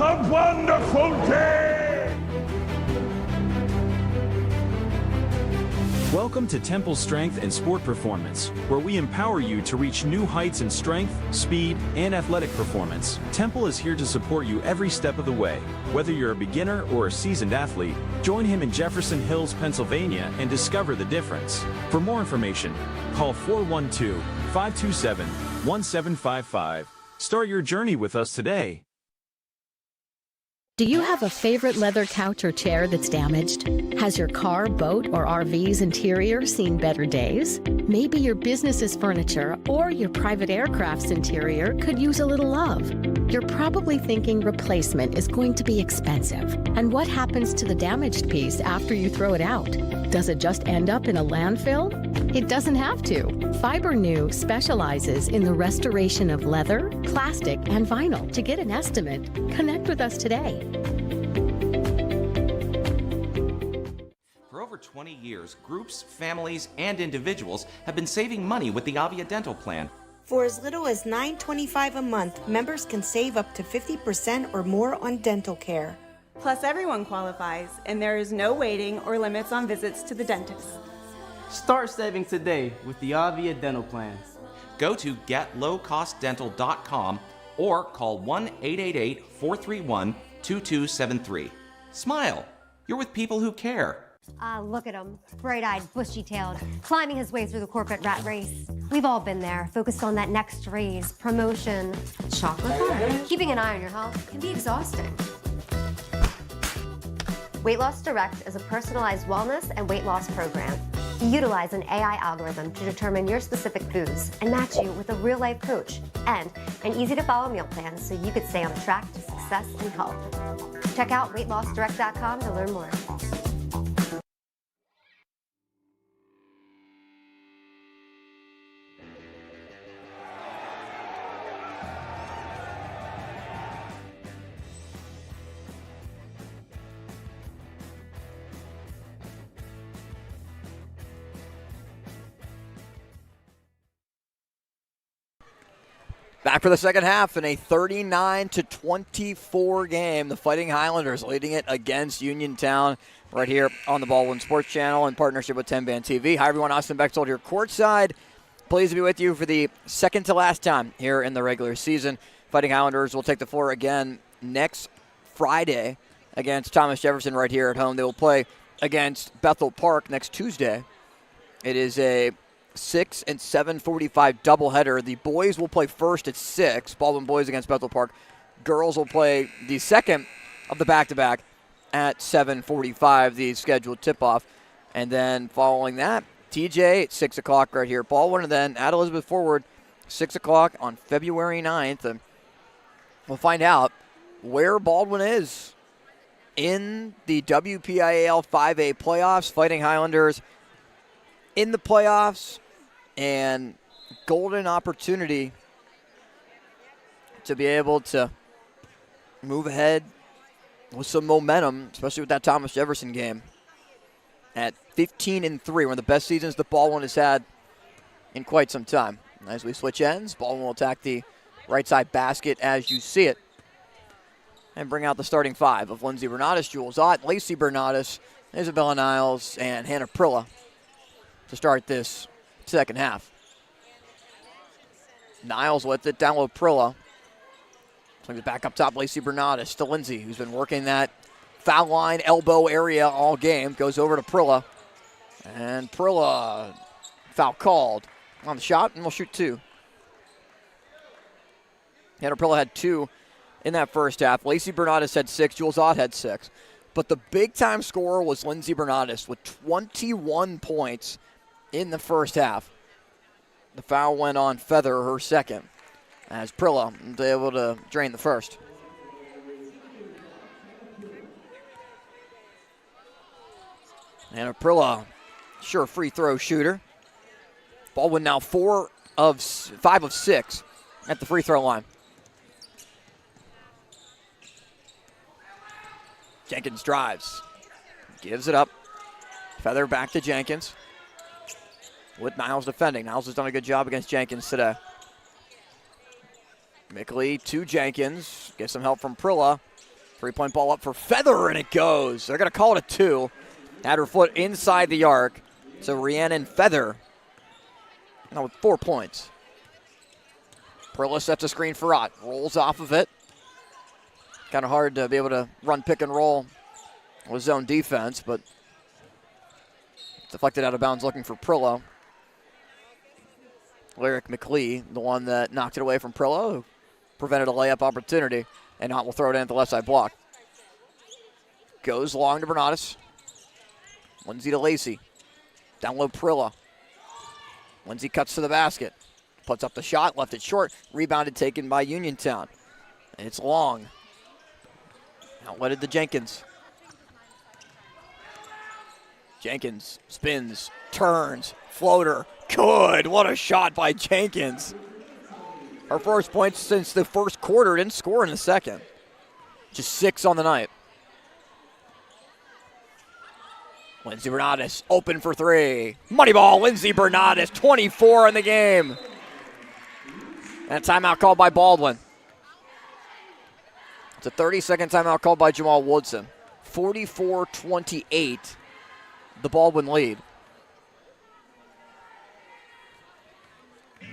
A wonderful day! Welcome to Temple Strength and Sport Performance, where we empower you to reach new heights in strength, speed, and athletic performance. Temple is here to support you every step of the way. Whether you're a beginner or a seasoned athlete, join him in Jefferson Hills, Pennsylvania, and discover the difference. For more information, call 412-527-1755. Start your journey with us today. Do you have a favorite leather couch or chair that's damaged? Has your car, boat, or RV's interior seen better days? Maybe your business's furniture or your private aircraft's interior could use a little love. You're probably thinking replacement is going to be expensive. And what happens to the damaged piece after you throw it out? Does it just end up in a landfill? It doesn't have to. FiberNew specializes in the restoration of leather, plastic, and vinyl. To get an estimate, connect with us today. For over 20 years, groups, families, and individuals have been saving money with the Avia Dental Plan. For as little as $9.25 a month, members can save up to 50% or more on dental care. Plus, everyone qualifies, and there is no waiting or limits on visits to the dentist. Start saving today with the Avia Dental Plan. Go to getlowcostdental.com or call 1-888-431-2273. Smile. You're with people who care. Look at him, bright-eyed, bushy-tailed, climbing his way through the corporate rat race. We've all been there, focused on that next raise, promotion, chocolate bar. Keeping an eye on your health can be exhausting. Weight Loss Direct is a personalized wellness and weight loss program. You utilize an AI algorithm to determine your specific foods and match you with a real-life coach and an easy-to-follow meal plan so you could stay on track to success and health. Check out weightlossdirect.com to learn more. Back for the second half in a 39-24 game. The Fighting Highlanders leading it against Uniontown right here on the Baldwin Sports Channel in partnership with TenbandTV. Hi, everyone. Austin Bechtold here courtside. Pleased to be with you for the second to last time here in the regular season. Fighting Highlanders will take the floor again next Friday against Thomas Jefferson right here at home. They will play against Bethel Park next Tuesday. It is a 6 and 7:45 doubleheader. The boys will play first at 6. Baldwin boys against Bethel Park. Girls will play the second of the back-to-back at 7:45, the scheduled tip-off. And then following that, TJ at 6 o'clock right here at Baldwin. And then at Elizabeth Forward, 6 o'clock on February 9th. And we'll find out where Baldwin is in the WPIAL 5A playoffs. Fighting Highlanders in the playoffs, and golden opportunity to be able to move ahead with some momentum, especially with that Thomas Jefferson game at 15-3, one of the best seasons the Baldwin has had in quite some time. As we switch ends, Baldwin will attack the right side basket as you see it and bring out the starting five of Lindsay Bernatis, Jules Ott, Lacey Bernatis, Isabella Niles, and Hannah Prilla to start this second half. Niles with it, down low Prilla. Swings it back up top, Lacey Bernatis to Lindsay, who's been working that foul line, elbow area all game. Goes over to Prilla. And Prilla, foul called on the shot, and we'll shoot two. Hannah Prilla had 2 in that first half. Lacey Bernatis had 6, Jules Ott had 6. But the big-time scorer was Lindsay Bernatis with 21 points in the first half. The foul went on Feather, her second, as Prilla was able to drain the first. And a Prilla, sure free throw shooter. Baldwin now 5 of 6 at the free throw line. Jenkins drives, gives it up. Feather back to Jenkins. With Niles defending. Niles has done a good job against Jenkins today. Mickley to Jenkins. Gets some help from Prilla. 3-point ball up for Feather, and it goes. They're going to call it a 2. Had her foot inside the arc. So Rhiannon Feather now with 4 points. Prilla sets a screen for Ott. Rolls off of it. Kind of hard to be able to run pick and roll with zone defense, but deflected out of bounds looking for Prilla. Lyric McLee, the one that knocked it away from Prilla, who prevented a layup opportunity, and Ott will throw it in at the left side block. Goes long to Bernardis. Lindsay to Lacey. Down low Prilla. Lindsay cuts to the basket. Puts up the shot, left it short. Rebounded, taken by Uniontown. And it's long. Outletted to Jenkins. Jenkins spins, turns, floater. Good. What a shot by Jenkins. Her first points since the first quarter. Didn't score in the second. Just 6 on the night. Lindsay Bernardis open for 3. Money ball, Lindsay Bernardis, 24 in the game. And a timeout called by Baldwin. It's a 30-second timeout called by Jamal Woodson. 44-28, the Baldwin lead.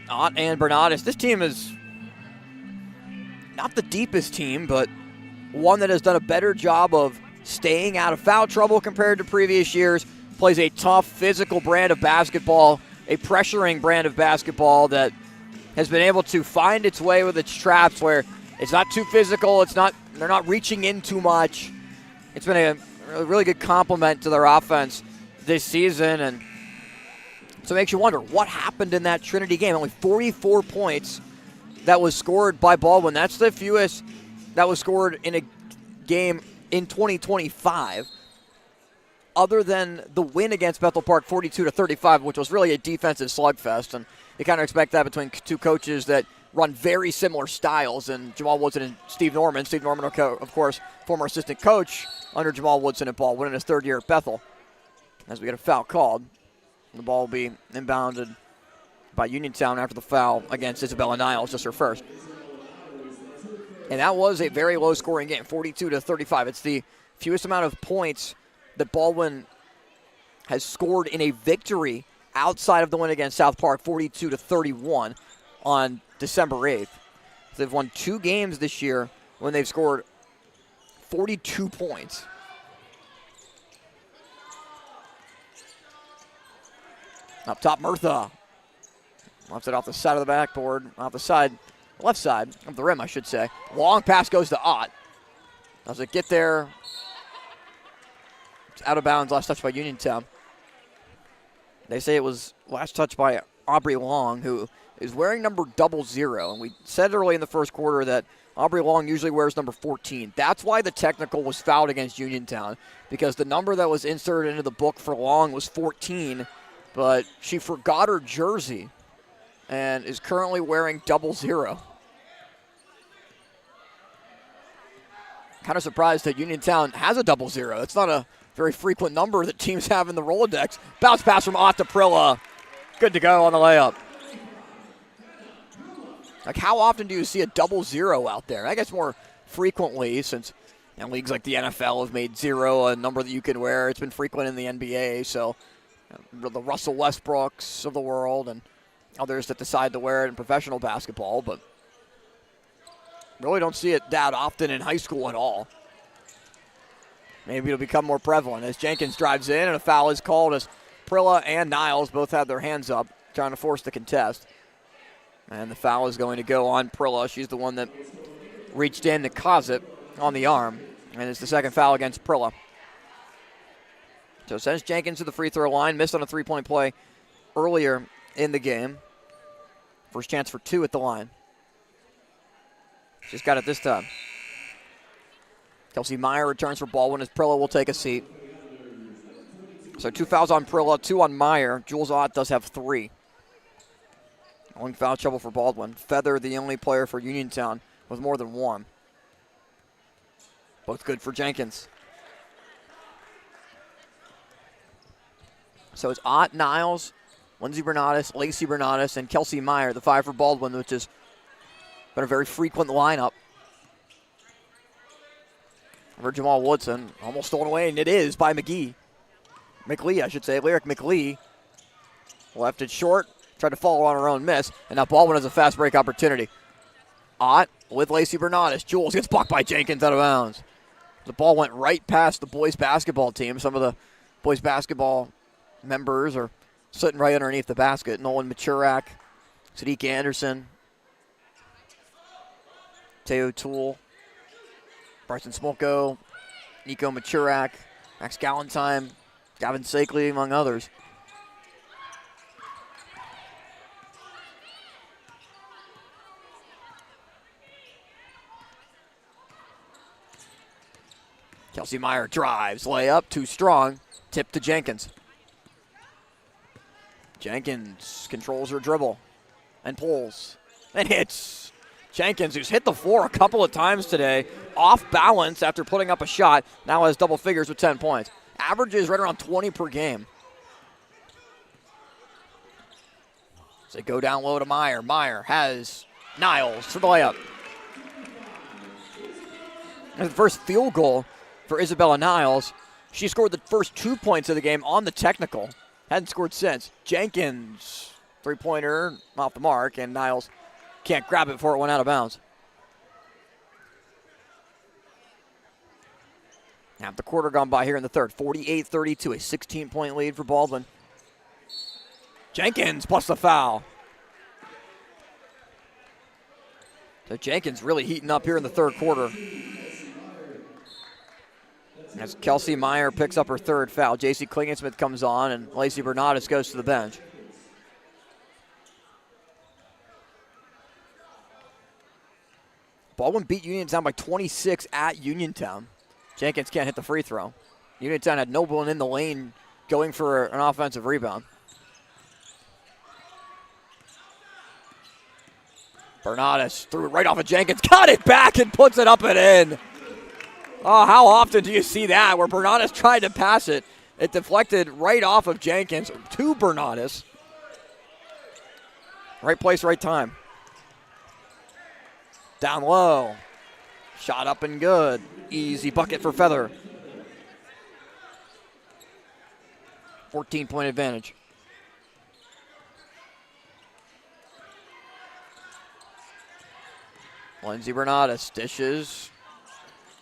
Ott and Bernardis. This team is not the deepest team, but one that has done a better job of staying out of foul trouble compared to previous years. Plays a tough, physical brand of basketball, a pressuring brand of basketball that has been able to find its way with its traps where it's not too physical, they're not reaching in too much. It's been a really good complement to their offense this season, and so it makes you wonder what happened in that Trinity game. Only 44 points that was scored by Baldwin. That's the fewest that was scored in a game in 2025, other than the win against Bethel Park 42-35, which was really a defensive slugfest. And you kind of expect that between two coaches that run very similar styles, and Jamal Woodson and Steve Norman. Steve Norman, of course, former assistant coach under Jamal Woodson at Baldwin in his third year at Bethel. As we get a foul called, the ball will be inbounded by Uniontown after the foul against Isabella Niles, just her first. And that was a very low-scoring game, 42-35. It's the fewest amount of points that Baldwin has scored in a victory outside of the win against South Park, 42-31 on December 8th. So they've won 2 games this year when they've scored 42 points. Up top, Murtha. Left it off the side of the backboard, off the side. Left side of the rim, I should say. Long pass goes to Ott. Does it get there? It's out of bounds, last touch by Uniontown. They say it was last touch by Aubrey Long, who is wearing number 00. And we said early in the first quarter that Aubrey Long usually wears number 14. That's why the technical was fouled against Uniontown, because the number that was inserted into the book for Long was 14, but she forgot her jersey and is currently wearing 00. Kind of surprised that Uniontown has a 00. It's not a very frequent number that teams have in the Rolodex. Bounce pass from Ott to Prilla. Good to go on the layup. Like, how often do you see a 00 out there? I guess more frequently, since leagues like the NFL have made 0 a number that you can wear. It's been frequent in the NBA, so the Russell Westbrooks of the world and others that decide to wear it in professional basketball, but really don't see it that often in high school at all. Maybe it'll become more prevalent as Jenkins drives in and a foul is called as Prilla and Niles both have their hands up trying to force the contest. And the foul is going to go on Prilla. She's the one that reached in to cause it on the arm, and it's the second foul against Prilla. So it sends Jenkins to the free throw line, missed on a three-point play earlier in the game. First chance for 2 at the line. She's got it this time. Kelsey Meyer returns for Baldwin as Prilla will take a seat. So 2 fouls on Prilla, 2 on Meyer. Jules Ott does have 3. Only foul trouble for Baldwin. Feather, the only player for Uniontown with more than 1. Both good for Jenkins. So it's Ott, Niles, Lindsay Bernardis, Lacey Bernardis, and Kelsey Meyer, the 5 for Baldwin, which has been a very frequent lineup. For Jamal Woodson, almost stolen away, and it is by McLee, I should say. Lyric McLee left it short, tried to follow on her own miss, and now Baldwin has a fast break opportunity. Ott with Lacey Bernardis. Jules gets blocked by Jenkins out of bounds. The ball went right past the boys basketball team. Some of the boys basketball members are sitting right underneath the basket. Nolan Machurak, Sadiq Anderson, Teo Toole, Bryson Smolko, Nico Machurak, Max Galentine, Gavin Sakeley, among others. Kelsey Meyer drives, layup, too strong, tip to Jenkins. Jenkins controls her dribble and pulls and hits. Jenkins, who's hit the floor a couple of times today, off balance after putting up a shot, now has double figures with 10 points. Averages right around 20 per game. So they go down low to Meyer. Meyer has Niles for the layup. And the first field goal for Isabella Niles. She scored the first 2 points of the game on the technical. Hadn't scored since. Jenkins, three-pointer off the mark, and Niles can't grab it before it went out of bounds. Half the quarter gone by here in the third. 48-32, a 16-point lead for Baldwin. Jenkins plus the foul. So Jenkins really heating up here in the third quarter. As Kelsey Meyer picks up her third foul, J.C. Klingensmith comes on, and Lacey Bernardis goes to the bench. Baldwin beat Uniontown by 26 at Uniontown. Jenkins can't hit the free throw. Uniontown had no one in the lane going for an offensive rebound. Bernardis threw it right off of Jenkins, got it back and puts it up and in. Oh, how often do you see that where Bernardis tried to pass it? It deflected right off of Jenkins to Bernardis. Right place, right time. Down low. Shot up and good. Easy bucket for Feather. 14-point advantage. Lindsey Bernardis dishes.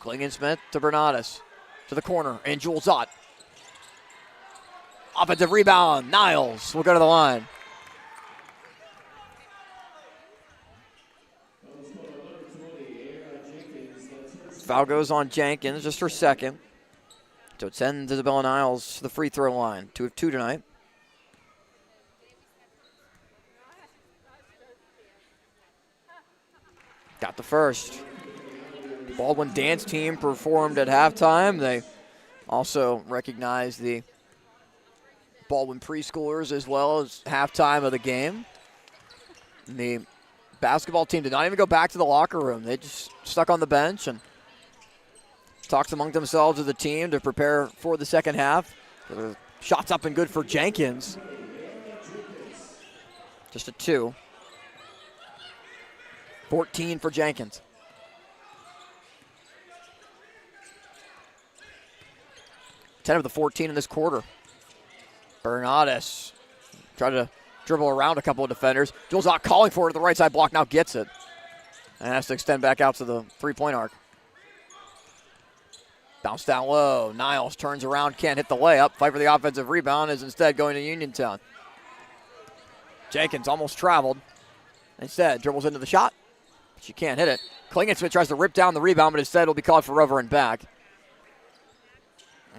Klingensmith to Bernardis. To the corner. And Jewel Zott. Offensive rebound. Niles will go to the line. Foul goes on Jenkins, just her second. So it sends Isabella Niles to the free throw line. 2 of 2 tonight. Got the first. The Baldwin dance team performed at halftime. They also recognized the Baldwin preschoolers as well as halftime of the game. And the basketball team did not even go back to the locker room. They just stuck on the bench and talked among themselves as a team to prepare for the second half. The shots up and good for Jenkins. Just a 2. 14 for Jenkins. 10 of the 14 in this quarter. Bernardis tried to dribble around a couple of defenders. Jewel Zott calling for it at the right side block, now gets it. And has to extend back out to the three-point arc. Bounce down low. Niles turns around, can't hit the layup. Fight for the offensive rebound is instead going to Uniontown. Jenkins almost traveled. Instead, dribbles into the shot. But she can't hit it. Klingensmith tries to rip down the rebound, but instead will be called for over and back.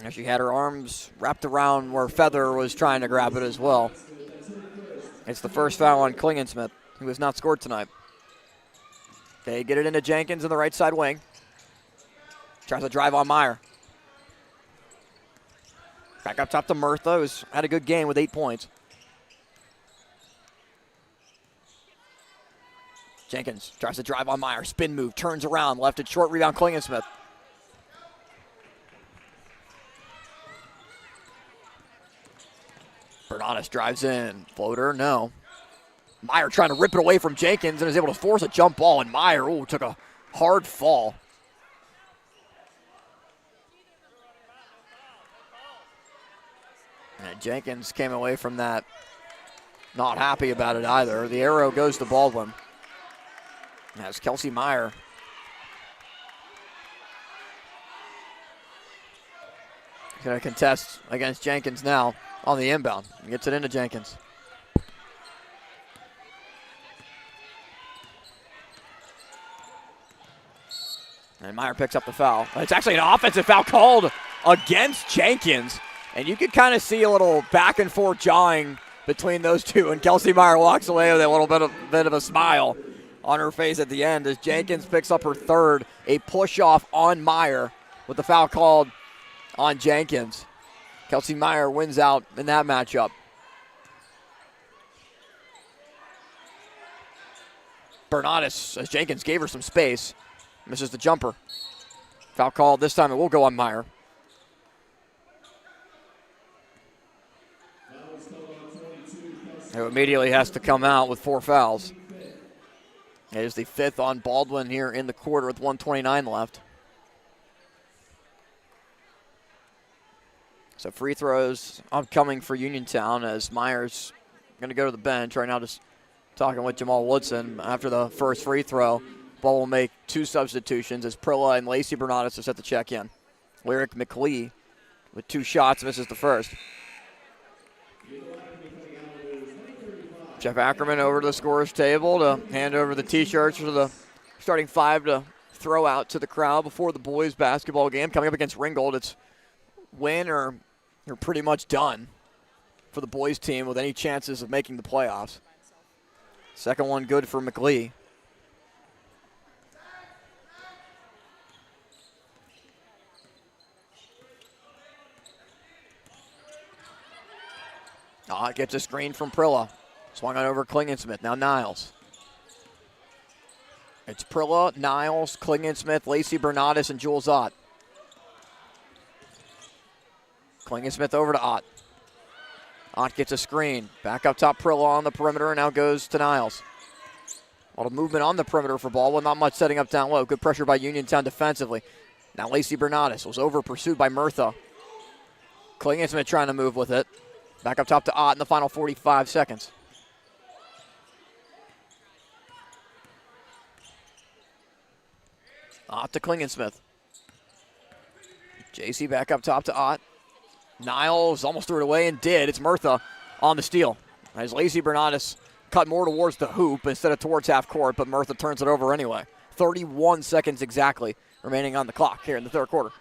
And she had her arms wrapped around where Feather was trying to grab it as well. It's the first foul on Klingensmith, who has not scored tonight. They get it into Jenkins in the right side wing. Tries to drive on Meyer. Back up top to Murtha, who's had a good game with 8 points. Jenkins tries to drive on Meyer. Spin move, turns around, left it short, rebound Klingensmith. Bernardis drives in. Floater, no. Meyer trying to rip it away from Jenkins and is able to force a jump ball, and Meyer, took a hard fall. And Jenkins came away from that not happy about it either. The arrow goes to Baldwin. As Kelsey Meyer going to contest against Jenkins now on the inbound. He gets it into Jenkins. And Meyer picks up the foul. It's actually an offensive foul called against Jenkins. And you could kind of see a little back and forth jawing between those two. And Kelsey Meyer walks away with a little bit of a smile on her face at the end as Jenkins picks up her third, a push-off on Meyer with the foul called on Jenkins. Kelsey Meyer wins out in that matchup. Bernatis, as Jenkins gave her some space, misses the jumper. Foul called this time. It will go on Meyer. Who immediately has to come out with 4 fouls. It is the 5th on Baldwin here in the quarter with 1:29 left. So free throws upcoming for Uniontown as Meyer's going to go to the bench. Right now just talking with Jamal Woodson after the first free throw. Ball will make 2 substitutions as Prilla and Lacey Bernatis are set to check in. Lyric McLee with 2 shots, misses the first. Jeff Ackerman over to the scorer's table to hand over the T-shirts for the starting 5 to throw out to the crowd before the boys' basketball game. Coming up against Ringgold, it's win or you're pretty much done for the boys' team with any chances of making the playoffs. Second one good for McLee. It gets a screen from Prilla. Swung on over Klingensmith. Now Niles. It's Prilla, Niles, Klingensmith, Lacey Bernatis, and Jules Ott. Klingensmith over to Ott. Ott gets a screen. Back up top, Prilla on the perimeter, and now goes to Niles. A lot of movement on the perimeter for Baldwin. Not much setting up down low. Good pressure by Uniontown defensively. Now Lacey Bernatis was over, pursued by Murtha. Klingensmith trying to move with it. Back up top to Ott in the final 45 seconds. Ott to Klingensmith. JC back up top to Ott. Niles almost threw it away and did. It's Murtha on the steal. As Lacey Bernatis cut more towards the hoop instead of towards half court, but Murtha turns it over anyway. 31 seconds exactly remaining on the clock here in the third quarter.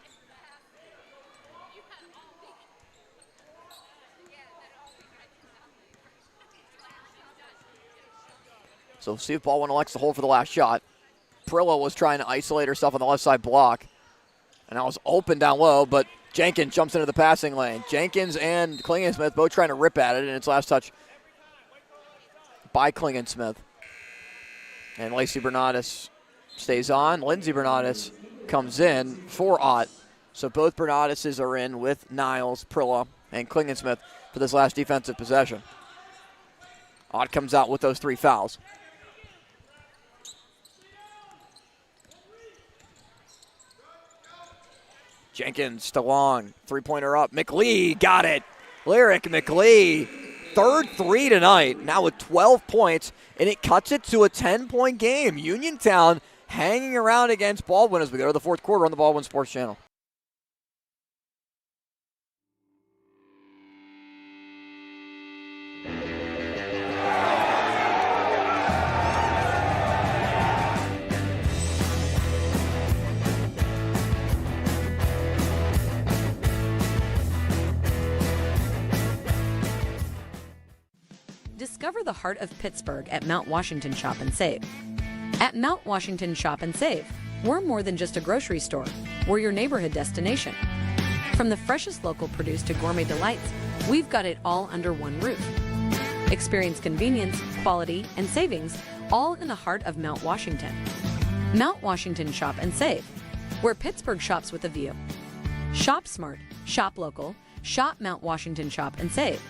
So we'll see if Baldwin elects to hold for the last shot. Prilla was trying to isolate herself on the left side block. And that was open down low, but Jenkins jumps into the passing lane. Jenkins and Klingensmith both trying to rip at it, and it's last touch by Klingensmith. And Lacey Bernatis stays on. Lindsey Bernatis comes in for Ott. So both Bernatises are in with Niles, Prilla, and Klingensmith for this last defensive possession. Ott comes out with those 3 fouls. Jenkins to Long, 3-pointer up. McLee got it. Lyric McLee, third 3 tonight, now with 12 points, and it cuts it to a 10-point game. Uniontown hanging around against Baldwin as we go to the fourth quarter on the Baldwin Sports Channel. Discover the heart of Pittsburgh at Mount Washington Shop and Save. At Mount Washington Shop and Save, we're more than just a grocery store. We're your neighborhood destination. From the freshest local produce to gourmet delights, we've got it all under one roof. Experience convenience, quality, and savings, all in the heart of Mount Washington. Mount Washington Shop and Save, where Pittsburgh shops with a view. Shop smart, shop local, shop Mount Washington Shop and Save.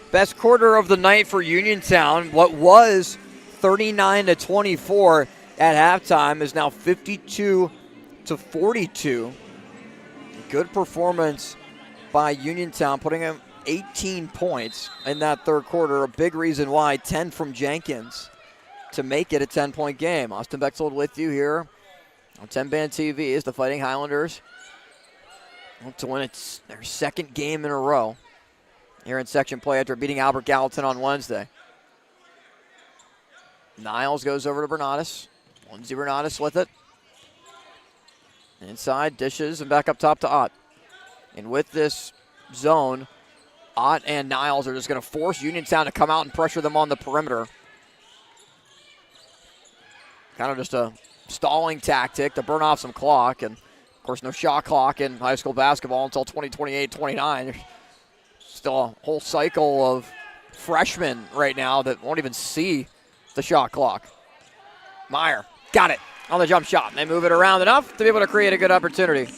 Best quarter of the night for Uniontown. What was 39-24 at halftime is now 52-42. Good performance by Uniontown, putting them 18 points in that third quarter. A big reason why, 10 from Jenkins to make it a 10-point game. Austin Bexel with you here on TenbandTV as the Fighting Highlanders want to win their second game in a row here in section play after beating Albert Gallatin on Wednesday. Niles goes over to Bernatis. Lindsey Bernatis with it. Inside, dishes, and back up top to Ott. And with this zone, Ott and Niles are just going to force Uniontown to come out and pressure them on the perimeter. Kind of just a stalling tactic to burn off some clock. And, of course, no shot clock in high school basketball until 2028-29. There's still a whole cycle of freshmen right now that won't even see the shot clock. Meyer got it on the jump shot. They move it around enough to be able to create a good opportunity.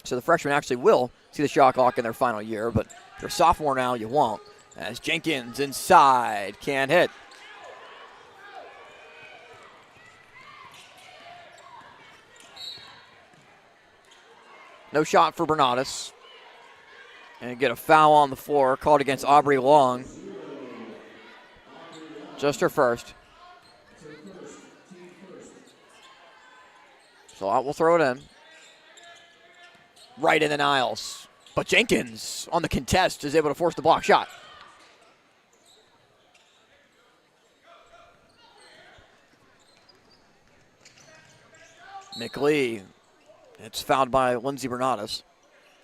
So the freshmen actually will see the shot clock in their final year, but if you're a sophomore now, you won't. As Jenkins inside, can't hit. No shot for Bernatis. And get a foul on the floor called against Aubrey Long. Just her first. So Ott will throw it in. Right in the Niles. But Jenkins on the contest is able to force the block shot. McLee. It's fouled by Lindsey Bernatis.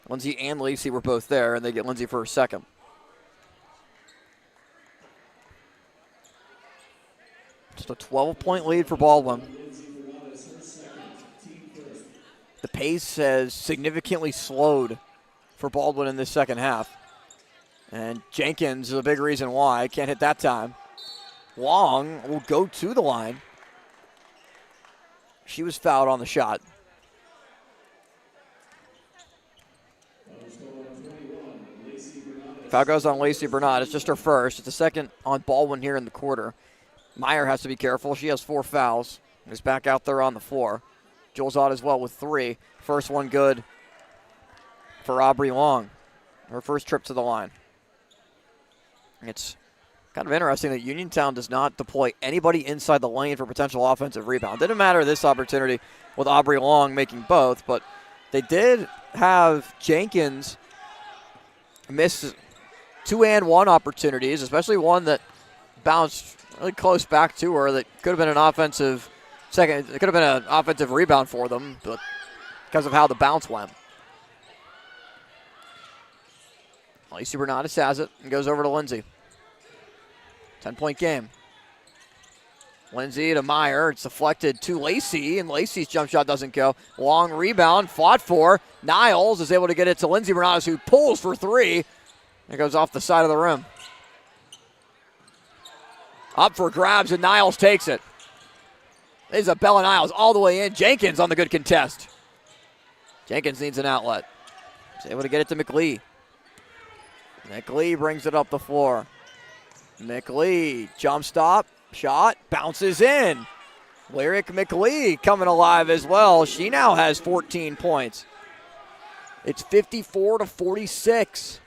Lindsey and Lacey were both there, and they get Lindsey for a second. Just a 12-point lead for Baldwin. The pace has significantly slowed for Baldwin in this second half. And Jenkins is a big reason why. Can't hit that time. Long will go to the line. She was fouled on the shot. Foul goes on Lacey Bernard. It's just her first. It's the second on Baldwin here in the quarter. Meyer has to be careful. She has 4 fouls. He's back out there on the floor. Jules Ott as well with 3. First one good for Aubrey Long. Her first trip to the line. It's kind of interesting that Uniontown does not deploy anybody inside the lane for potential offensive rebound. Didn't matter this opportunity with Aubrey Long making both, but they did have Jenkins miss 2-and-1 opportunities, especially one that bounced really close back to her that could have been an offensive second. It could have been an offensive rebound for them, but because of how the bounce went. Lacey Bernatis has it and goes over to Lindsey. 10-point game. Lindsey to Meyer. It's deflected to Lacey, and Lacey's jump shot doesn't go. Long rebound, fought for. Niles is able to get it to Lindsey Bernatis, who pulls for 3. It goes off the side of the rim. Up for grabs, and Niles takes it. Isabella Niles all the way in. Jenkins on the good contest. Jenkins needs an outlet. He's able to get it to McLee. McLee brings it up the floor. McLee, jump stop, shot, bounces in. Lyric McLee coming alive as well. She now has 14 points. It's 54-46.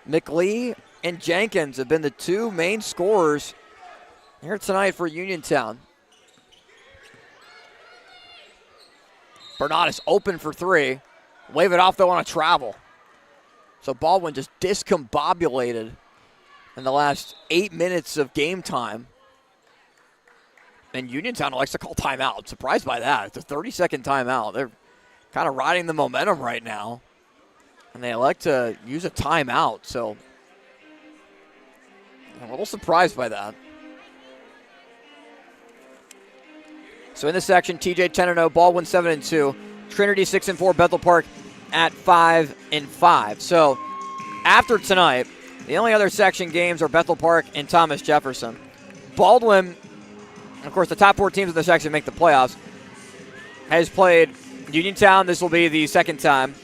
McLee and Jenkins have been the 2 main scorers here tonight for Uniontown. Bernatis open for 3. Wave it off though on a travel. So Baldwin just discombobulated in the last 8 minutes of game time. And Uniontown likes to call timeout. Surprised by that. It's a 30-second timeout. They're kind of riding the momentum right now. And they like to use a timeout. So I'm a little surprised by that. So in this section, TJ 10-0, Baldwin 7-2, Trinity 6-4, Bethel Park at 5-5. So after tonight, the only other section games are Bethel Park and Thomas Jefferson. Baldwin, of course, the top 4 teams in the section make the playoffs, has played Uniontown. This will be the second time.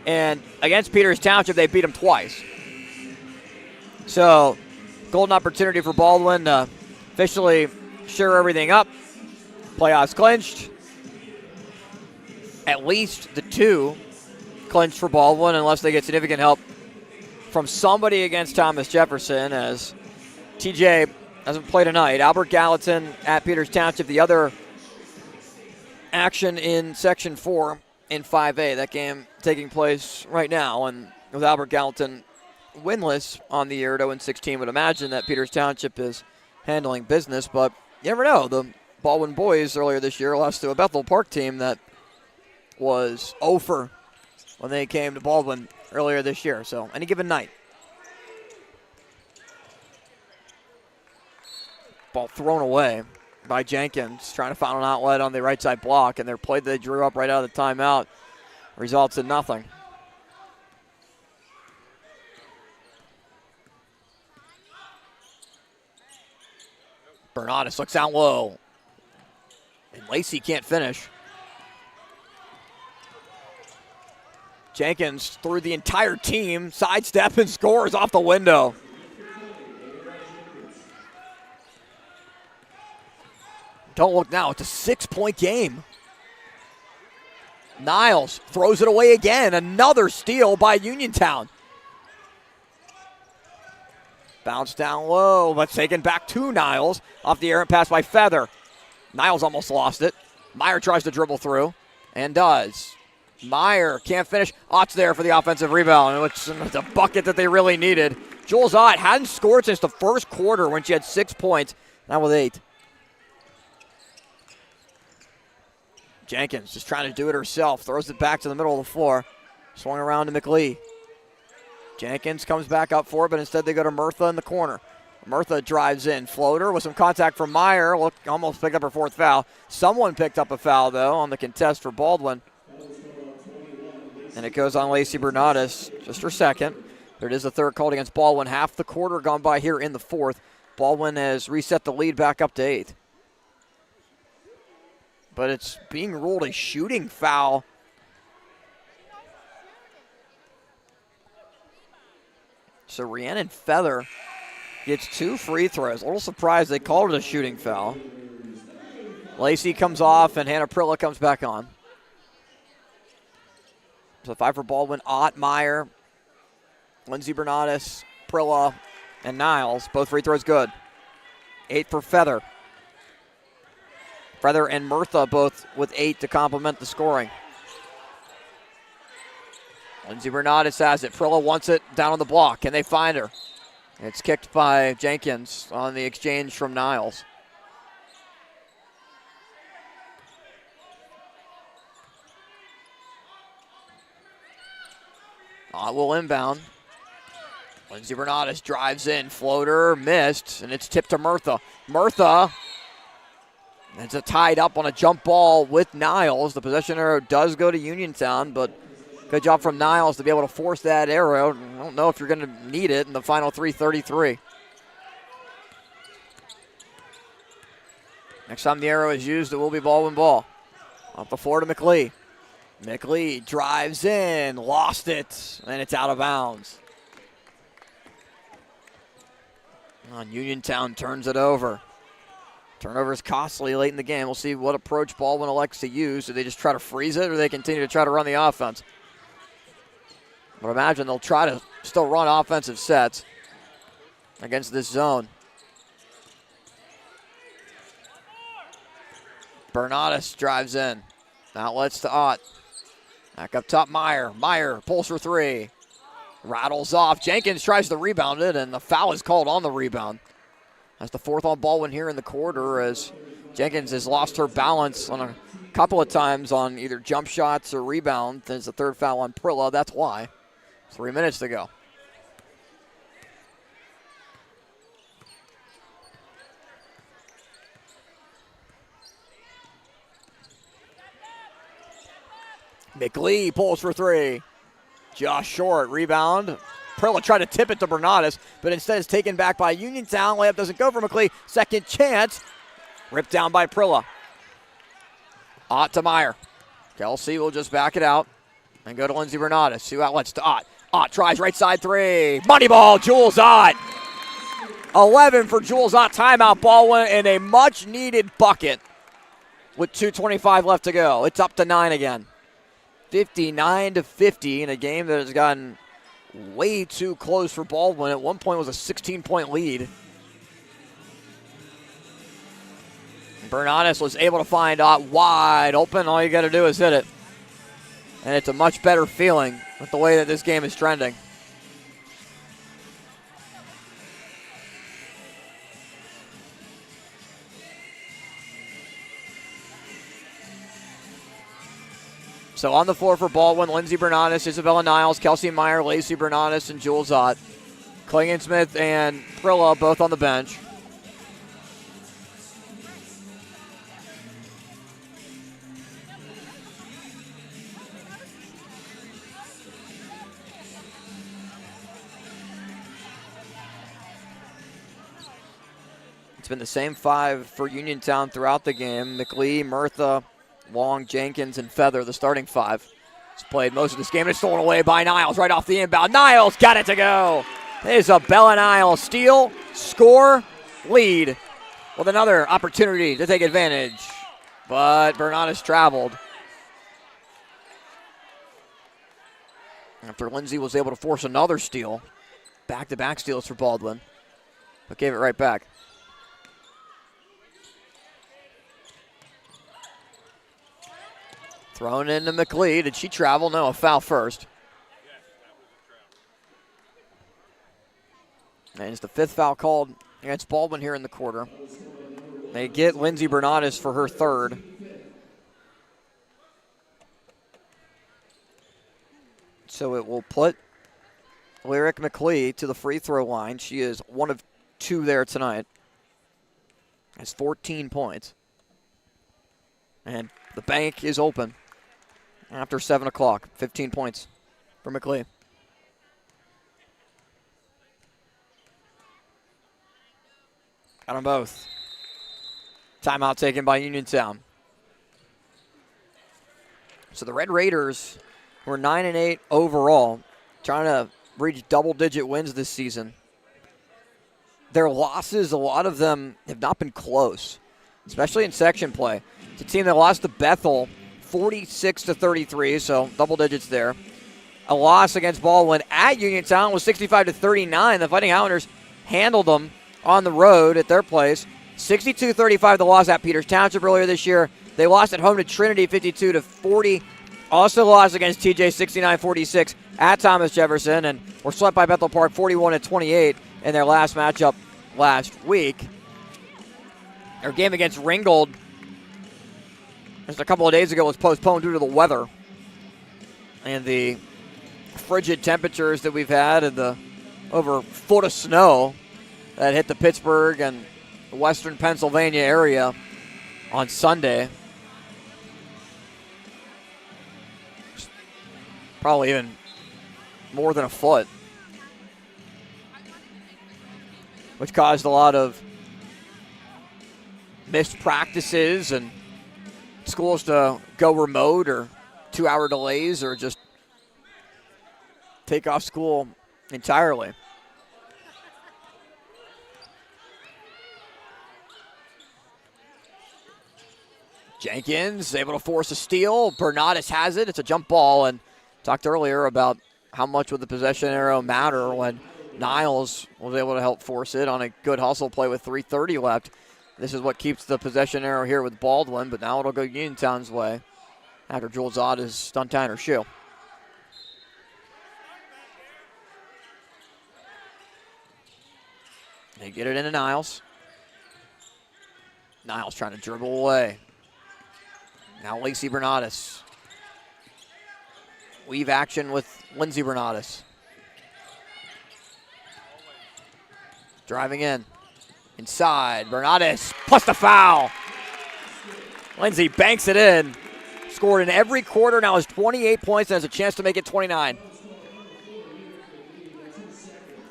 And against Peters Township, they beat them twice. So golden opportunity for Baldwin to officially shore everything up. Playoffs clinched. At least the 2 clinched for Baldwin unless they get significant help from somebody against Thomas Jefferson, as TJ hasn't played tonight. Albert Gallatin at Peters Township, the other action in Section 4 in 5A. That game taking place right now, and with Albert Gallatin winless on the year at 0-16, would imagine that Peters Township is handling business, but you never know. The Baldwin boys earlier this year lost to a Bethel Park team that was over when they came to Baldwin earlier this year, so any given night. Ball thrown away by Jenkins, trying to find an outlet on the right side block, and their play that they drew up right out of the timeout results in nothing. Bernardus looks down low, and Lacey can't finish. Jenkins through the entire team, sidestep and scores off the window. Don't look now, it's a 6-point game. Niles throws it away again, another steal by Uniontown. Bounce down low, but taken back to Niles. Off the errant pass by Feather. Niles almost lost it. Meyer tries to dribble through, and does. Meyer can't finish. Ott's there for the offensive rebound, which is a bucket that they really needed. Jules Ott hadn't scored since the first quarter when she had 6 points, now with 8. Jenkins just trying to do it herself. Throws it back to the middle of the floor. Swung around to McLee. Jenkins comes back up for it, but instead they go to Murtha in the corner. Murtha drives in. Floater with some contact from Meyer. Almost picked up her 4th foul. Someone picked up a foul, though, on the contest for Baldwin. And it goes on Lacey Bernardus, just her 2nd. There it is, the 3rd called against Baldwin. Half the quarter gone by here in the 4th. Baldwin has reset the lead back up to 8. But it's being ruled a shooting foul. So Rhiannon Feather gets 2 free throws. A little surprised they called it a shooting foul. Lacey comes off and Hannah Prilla comes back on. So 5 for Baldwin. Ott, Meyer, Lindsey Bernardus, Prilla, and Niles. Both free throws good. 8 for Feather. Feather and Murtha both with 8 to complement the scoring. Lindsey Bernardus has it. Prilla wants it down on the block. Can they find her? It's kicked by Jenkins on the exchange from Niles. Will inbound. Lindsey Bernardus drives in. Floater missed, and it's tipped to Murtha. Murtha. It's a tied up on a jump ball with Niles. The possession arrow does go to Uniontown, but good job from Niles to be able to force that arrow. I don't know if you're going to need it in the final 3:33. Next time the arrow is used, it will be Baldwin ball. Off the floor to McLee. McLee drives in, lost it, and it's out of bounds. Uniontown turns it over. Turnover is costly late in the game. We'll see what approach Baldwin elects to use. Do they just try to freeze it, or they continue to try to run the offense? But I imagine they'll try to still run offensive sets against this zone. Bernardus drives in. Outlets to Ott. Back up top, Meyer. Meyer pulls for 3. Rattles off. Jenkins tries to rebound it, and the foul is called on the rebound. That's the 4th on Baldwin here in the quarter, as Jenkins has lost her balance on a couple of times on either jump shots or rebound. There's the 3rd foul on Prilla. That's why. 3 minutes to go. McLee pulls for 3. Just short. Rebound. Prilla tried to tip it to Bernardus, but instead is taken back by Uniontown. Layup doesn't go for McLee. Second chance. Ripped down by Prilla. Ott to Meyer. Kelsey will just back it out and go to Lindsey Bernardus. 2 outlets to Ott. Ott tries right side 3. Money ball, Jules Ott. 11 for Jules Ott. Timeout, Baldwin, and a much-needed bucket with 2:25 left to go. It's up to 9 again. 59-50 in a game that has gotten way too close for Baldwin. At one point, it was a 16-point lead. Bernanis was able to find out wide open. All you got to do is hit it. And it's a much better feeling with the way that this game is trending. So on the floor for Baldwin, Lindsey Bernanis, Isabella Niles, Kelsey Meyer, Lacey Bernanis, and Jules Ott. Klingensmith and Prilla both on the bench. It's been the same five for Uniontown throughout the game. McLee, Murtha, Long, Jenkins, and Feather, the starting five. He's played most of this game and it's stolen away by Niles right off the inbound. Niles got it to go. Isabella Niles steal, score, lead with another opportunity to take advantage. But Bernanis traveled. After Lindsey was able to force another steal. Back-to-back steals for Baldwin. But gave it right back. Thrown into McLee. Did she travel? No, a foul first. And it's the fifth foul called against Baldwin here in the quarter. They get Lindsey Bernatis for her third. So it will put Lyric McLee to the free throw line. She is one of two there tonight. Has 14 points. And the bank is open. After 7 o'clock, 15 points for McLee. Got them both. Timeout taken by Uniontown. So the Red Raiders were 9-8 overall, trying to reach double-digit wins this season. Their losses, a lot of them have not been close, especially in section play. It's a team that lost to Bethel 46-33, so double digits there. A loss against Baldwin at Uniontown was 65-39. The Fighting Highlanders handled them on the road at their place. 62-35 the loss at Peters Township earlier this year. They lost at home to Trinity 52-40. Also lost against TJ 69-46 at Thomas Jefferson, and were swept by Bethel Park 41-28 in their last matchup last week. Their game against Ringgold just a couple of days ago was postponed due to the weather and the frigid temperatures that we've had and the over a foot of snow that hit the Pittsburgh and western Pennsylvania area on Sunday. Probably even more than a foot, which caused a lot of missed practices and schools to go remote or 2-hour delays or just take off school entirely. Jenkins able to force a steal. Bernatis has it. It's a jump ball, and talked earlier about how much would the possession arrow matter when Niles was able to help force it on a good hustle play with 3:30 left. This is what keeps the possession arrow here with Baldwin, but now it'll go Uniontown's way after Jules Ott is done tying her shoe. They get it into Niles. Niles trying to dribble away. Now Lacey Bernatis. Weave action with Lindsey Bernatis. Driving in. Inside. Bernatis plus the foul. Lindsey banks it in. Scored in every quarter. Now has 28 points and has a chance to make it 29.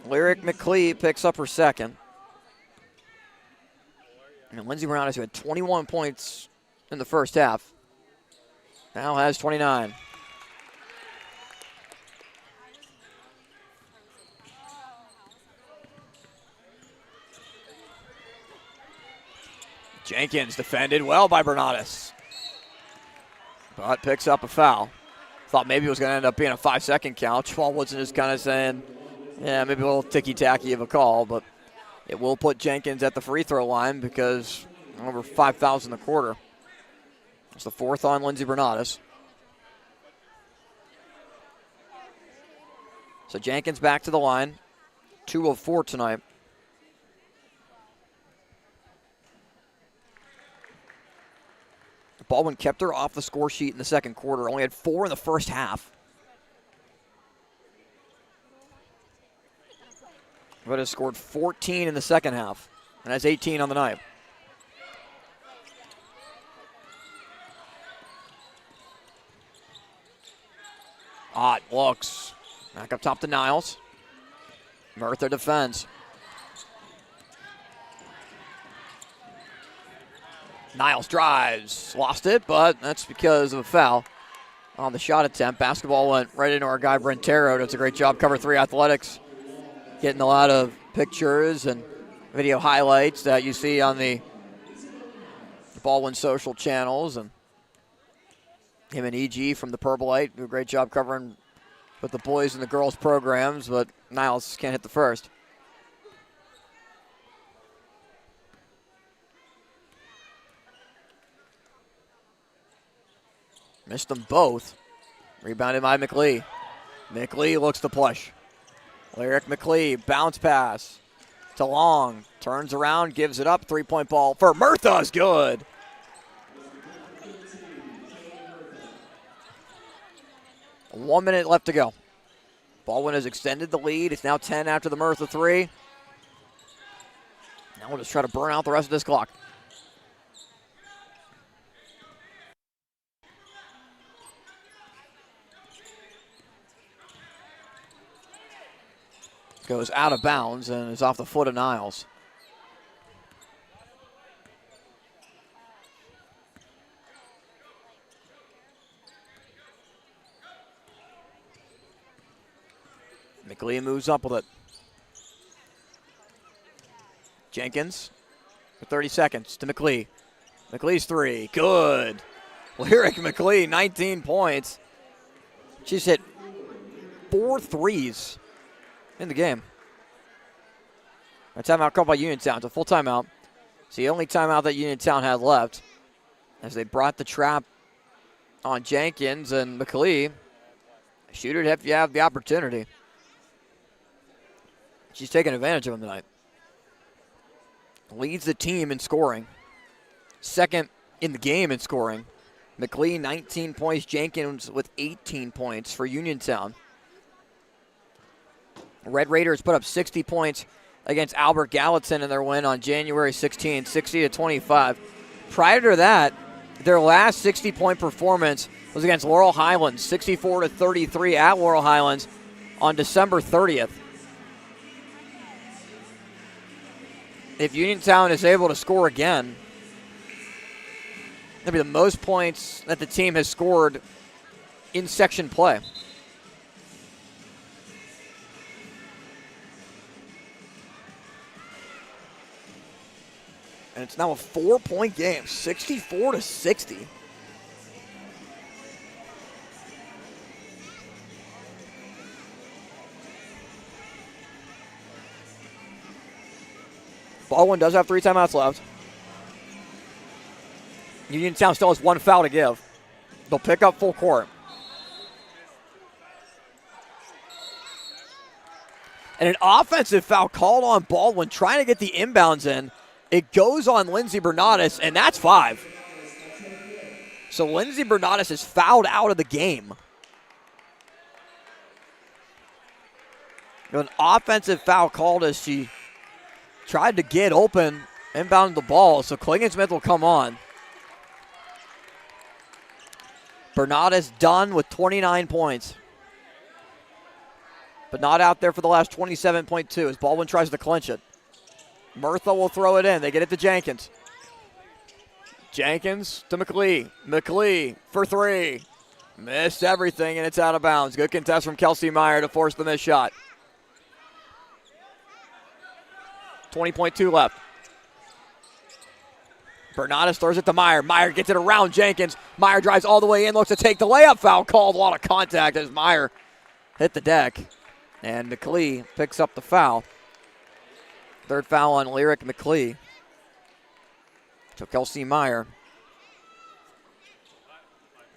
Lyric McLee picks up her second. And Lindsey Bernatis, who had 21 points in the first half, now has 29. Jenkins defended well by Bernatis, but picks up a foul. Thought maybe it was going to end up being a 5-second count. Schwal wasn't just kind of saying, yeah, maybe a little ticky-tacky of a call, but it will put Jenkins at the free throw line because over 5,000 a quarter. It's the fourth on Lindsey Bernadas. So Jenkins back to the line. 2 of 4 tonight. Baldwin kept her off the score sheet in the second quarter. Only had 4 in the first half. But has scored 14 in the second half and has 18 on the night. Ott looks. Back up top to Niles. Murtha defends. Niles drives. Lost it, but that's because of a foul on the shot attempt. Basketball went right into our guy Brentero. Does a great job. Cover 3 Athletics. Getting a lot of pictures and video highlights that you see on the Baldwin social channels. And him and EG from the Purple Light do a great job covering with the boys and the girls programs, but Niles can't hit the first. Missed them both. Rebounded by McLee. McLee looks to push. Lyric McLee, bounce pass to Long. Turns around, gives it up. 3-point ball for Murtha is good. One minute left to go. Baldwin has extended the lead. It's now 10 after the Murtha 3. Now we'll just try to burn out the rest of this clock. Goes out of bounds and is off the foot of Niles. McLean moves up with it. Jenkins for 30 seconds to McLean. McLean's 3. Good. Lyric McLean, 19 points. She's hit 4 threes in the game. A timeout called by Uniontown. It's a full timeout. It's the only timeout that Uniontown had left as they brought the trap on Jenkins and McLean. Shoot it if you have the opportunity. She's taking advantage of him tonight. Leads the team in scoring. Second in the game in scoring. McLean, 19 points. Jenkins with 18 points for Uniontown. Red Raiders put up 60 points against Albert Gallatin in their win on January 16, 60-25. Prior to that, their last 60-point performance was against Laurel Highlands, 64-33 at Laurel Highlands on December 30th. If Uniontown is able to score again, that'll be the most points that the team has scored in section play. And it's now a 4-point game, 64-60. Baldwin does have 3 timeouts left. Uniontown still has 1 foul to give. They'll pick up full court. And an offensive foul called on Baldwin trying to get the inbounds in. It goes on Lindsey Bernadas, and that's 5. So Lindsey Bernadas is fouled out of the game. An offensive foul called as she tried to get open, inbound the ball, so Klingensmith will come on. Bernadas done with 29 points. But not out there for the last 27.2 as Baldwin tries to clinch it. Murtha will throw it in. They get it to Jenkins. Jenkins to McLee. McLee for 3. Missed everything, and it's out of bounds. Good contest from Kelsey Meyer to force the missed shot. 20.2 left. Bernadas throws it to Meyer. Meyer gets it around Jenkins. Meyer drives all the way in, looks to take the layup. Foul called. A lot of contact as Meyer hit the deck. And McLee picks up the foul. Third foul on Lyric McLee. So Kelsey Meyer.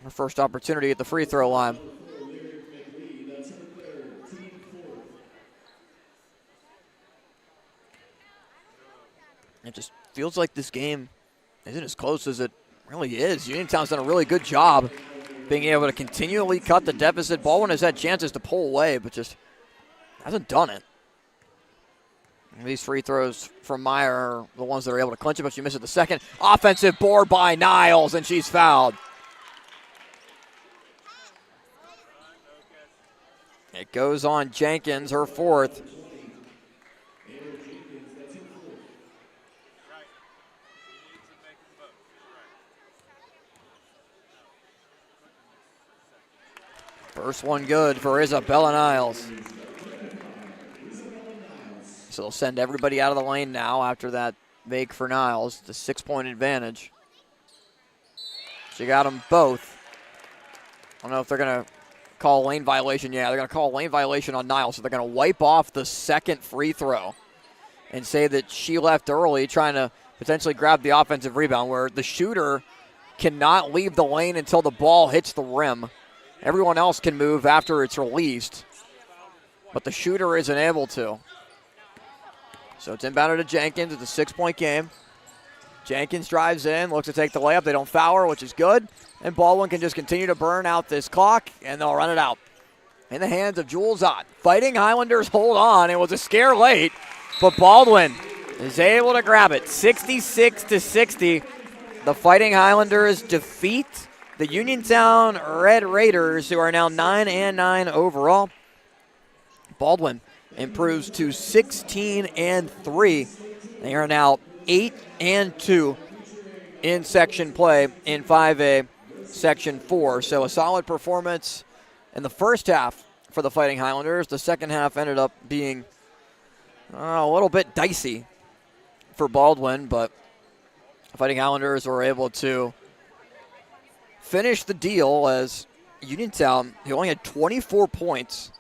Her first opportunity at the free throw line. It just feels like this game isn't as close as it really is. Uniontown's done a really good job being able to continually cut the deficit. Baldwin has had chances to pull away, but just hasn't done it. And these free throws from Meyer are the ones that are able to clinch it, but she misses the second. Offensive board by Niles, and she's fouled. It goes on Jenkins, her fourth. First one good for Isabella Niles. So they'll send everybody out of the lane now after that make for Niles. The 6-point advantage. She got them both. I don't know if they're going to call a lane violation. Yeah, they're going to call a lane violation on Niles. So they're going to wipe off the second free throw and say that she left early trying to potentially grab the offensive rebound, where the shooter cannot leave the lane until the ball hits the rim. Everyone else can move after it's released, but the shooter isn't able to. So it's inbounded to Jenkins. It's a 6-point game. Jenkins drives in, looks to take the layup. They don't foul her, which is good. And Baldwin can just continue to burn out this clock, and they'll run it out. In the hands of Jules Ott. Fighting Highlanders hold on. It was a scare late, but Baldwin is able to grab it. 66-60. The Fighting Highlanders defeat the Uniontown Red Raiders, who are now 9-9 overall. Baldwin improves to 16-3. They are now 8-2 in section play in 5A Section 4. So a solid performance in the first half for the Fighting Highlanders. The second half ended up being a little bit dicey for Baldwin, but the Fighting Highlanders were able to finish the deal as Uniontown, who only had 24 points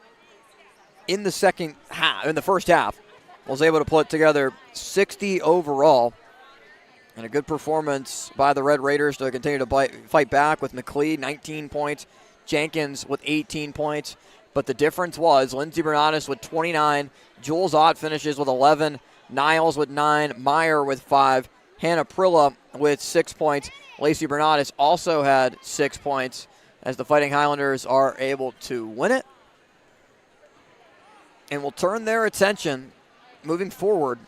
in the first half, was able to put together 60 overall. And a good performance by the Red Raiders to continue to fight back, with McLeod 19 points, Jenkins with 18 points. But the difference was Lindsey Bernadas with 29, Jules Ott finishes with 11, Niles with 9, Meyer with 5, Hannah Prilla with 6 points. Lacey Bernadas also had 6 points, as the Fighting Highlanders are able to win it. And will turn their attention moving forward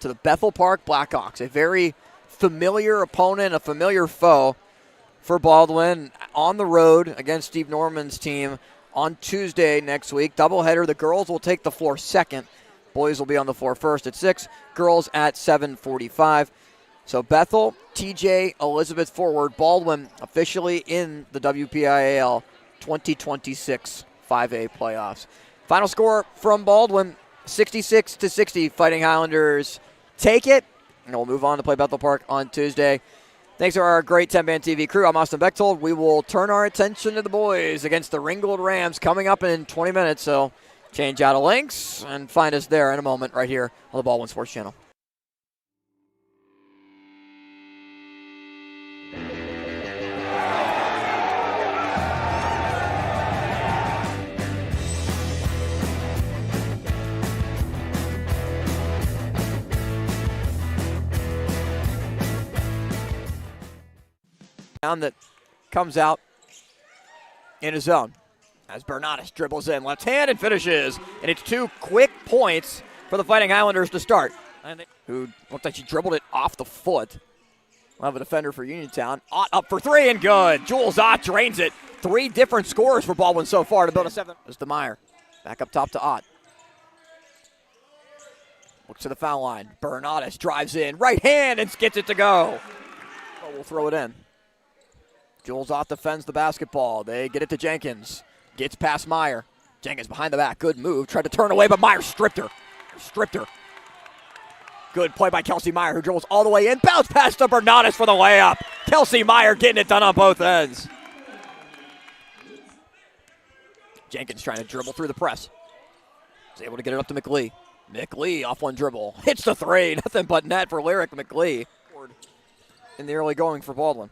to the Bethel Park Blackhawks, a very familiar opponent, a familiar foe for Baldwin, on the road against Steve Norman's team on Tuesday next week. Doubleheader. The girls will take the floor second. Boys will be on the floor first at 6. Girls at 7:45. So Bethel, TJ, Elizabeth forward, Baldwin officially in the WPIAL 2026 5A playoffs. Final score from Baldwin, 66-60. Fighting Highlanders take it, and we'll move on to play Bethel Park on Tuesday. Thanks to our great TenbandTV crew. I'm Austin Bechtold. We will turn our attention to the boys against the Ringgold Rams coming up in 20 minutes. So change out of links and find us there in a moment right here on the Baldwin Sports Channel. That comes out in his zone as Bernadas dribbles in left hand and finishes. And it's 2 quick points for the Fighting Highlanders to start. Who looked like she dribbled it off the foot. We'll have a defender for Uniontown. Ott up for 3 and good. Jules Ott drains it. 3 different scores for Baldwin so far to build a 7. There's the Meyer. Back up top to Ott. Looks to the foul line. Bernadas drives in. Right hand and gets it to go. Oh, we'll throw it in. Jules Ott defends the basketball. They get it to Jenkins. Gets past Meyer. Jenkins behind the back. Good move. Tried to turn away, but Meyer stripped her. Good play by Kelsey Meyer, who dribbles all the way in. Bounce pass to Bernardus for the layup. Kelsey Meyer getting it done on both ends. Jenkins trying to dribble through the press. He's able to get it up to McLee. McLee off one dribble. Hits the three. Nothing but net for Lyric McLee. In the early going for Baldwin.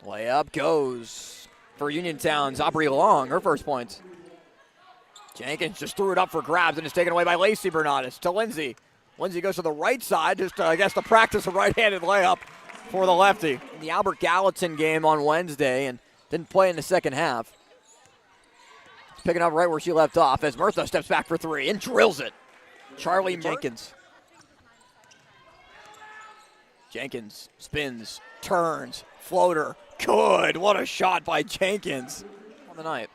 Layup goes for Uniontown's Aubrey Long, her first points. Jenkins just threw it up for grabs and is taken away by Lacey Bernardus to Lindsay. Lindsay goes to the right side, just I guess to practice a right-handed layup for the lefty. In the Albert Gallatin game on Wednesday and didn't play in the second half. Picking up right where she left off as Murtha steps back for three and drills it. Charlie Jenkins. Jenkins spins, turns, floater. Good. What a shot by Jenkins on the night.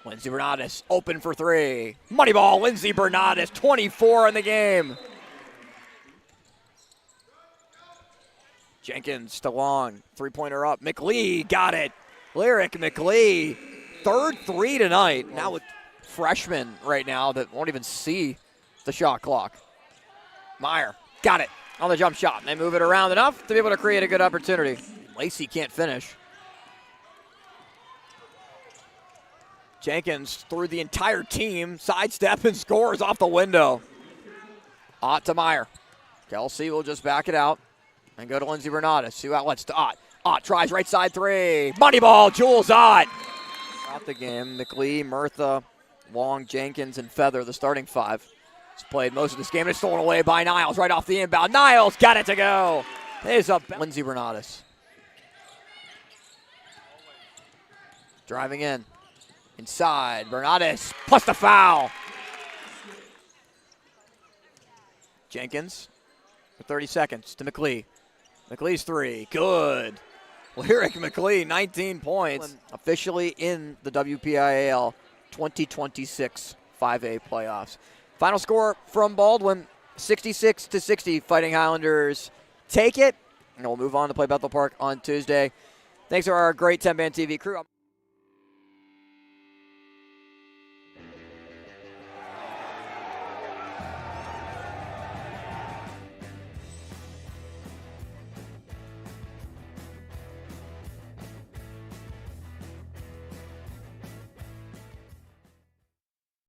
Lindsay Bernardus open for three. Money ball, Lindsay Bernardus, 24 in the game. Jenkins to Long, three-pointer up. McLee got it. Lyric McLee, third three tonight. Now with freshmen right now that won't even see the shot clock. Meyer got it on the jump shot. And they move it around enough to be able to create a good opportunity. Lacey can't finish. Jenkins through the entire team, sidestep and scores off the window. Ott to Meyer. Kelsey will just back it out and go to Lindsay Bernardus. Two outlets to Ott. Ott tries right side three. Money ball, Jules Ott. Out the game, McLee, Murtha, Long, Jenkins, and Feather, the starting five. He's played most of this game and it's stolen away by Niles right off the inbound. Niles got it to go. There's up Lindsay Bernardus. Driving in. Inside, Bernardus plus the foul. Jenkins for 30 seconds to McLee. McLee's three, good. Lyric McLee, 19 points. Officially in the WPIAL 2026 5A playoffs. Final score from Baldwin, 66-60. Fighting Highlanders take it. And we'll move on to play Bethel Park on Tuesday. Thanks to our great TenbandTV crew.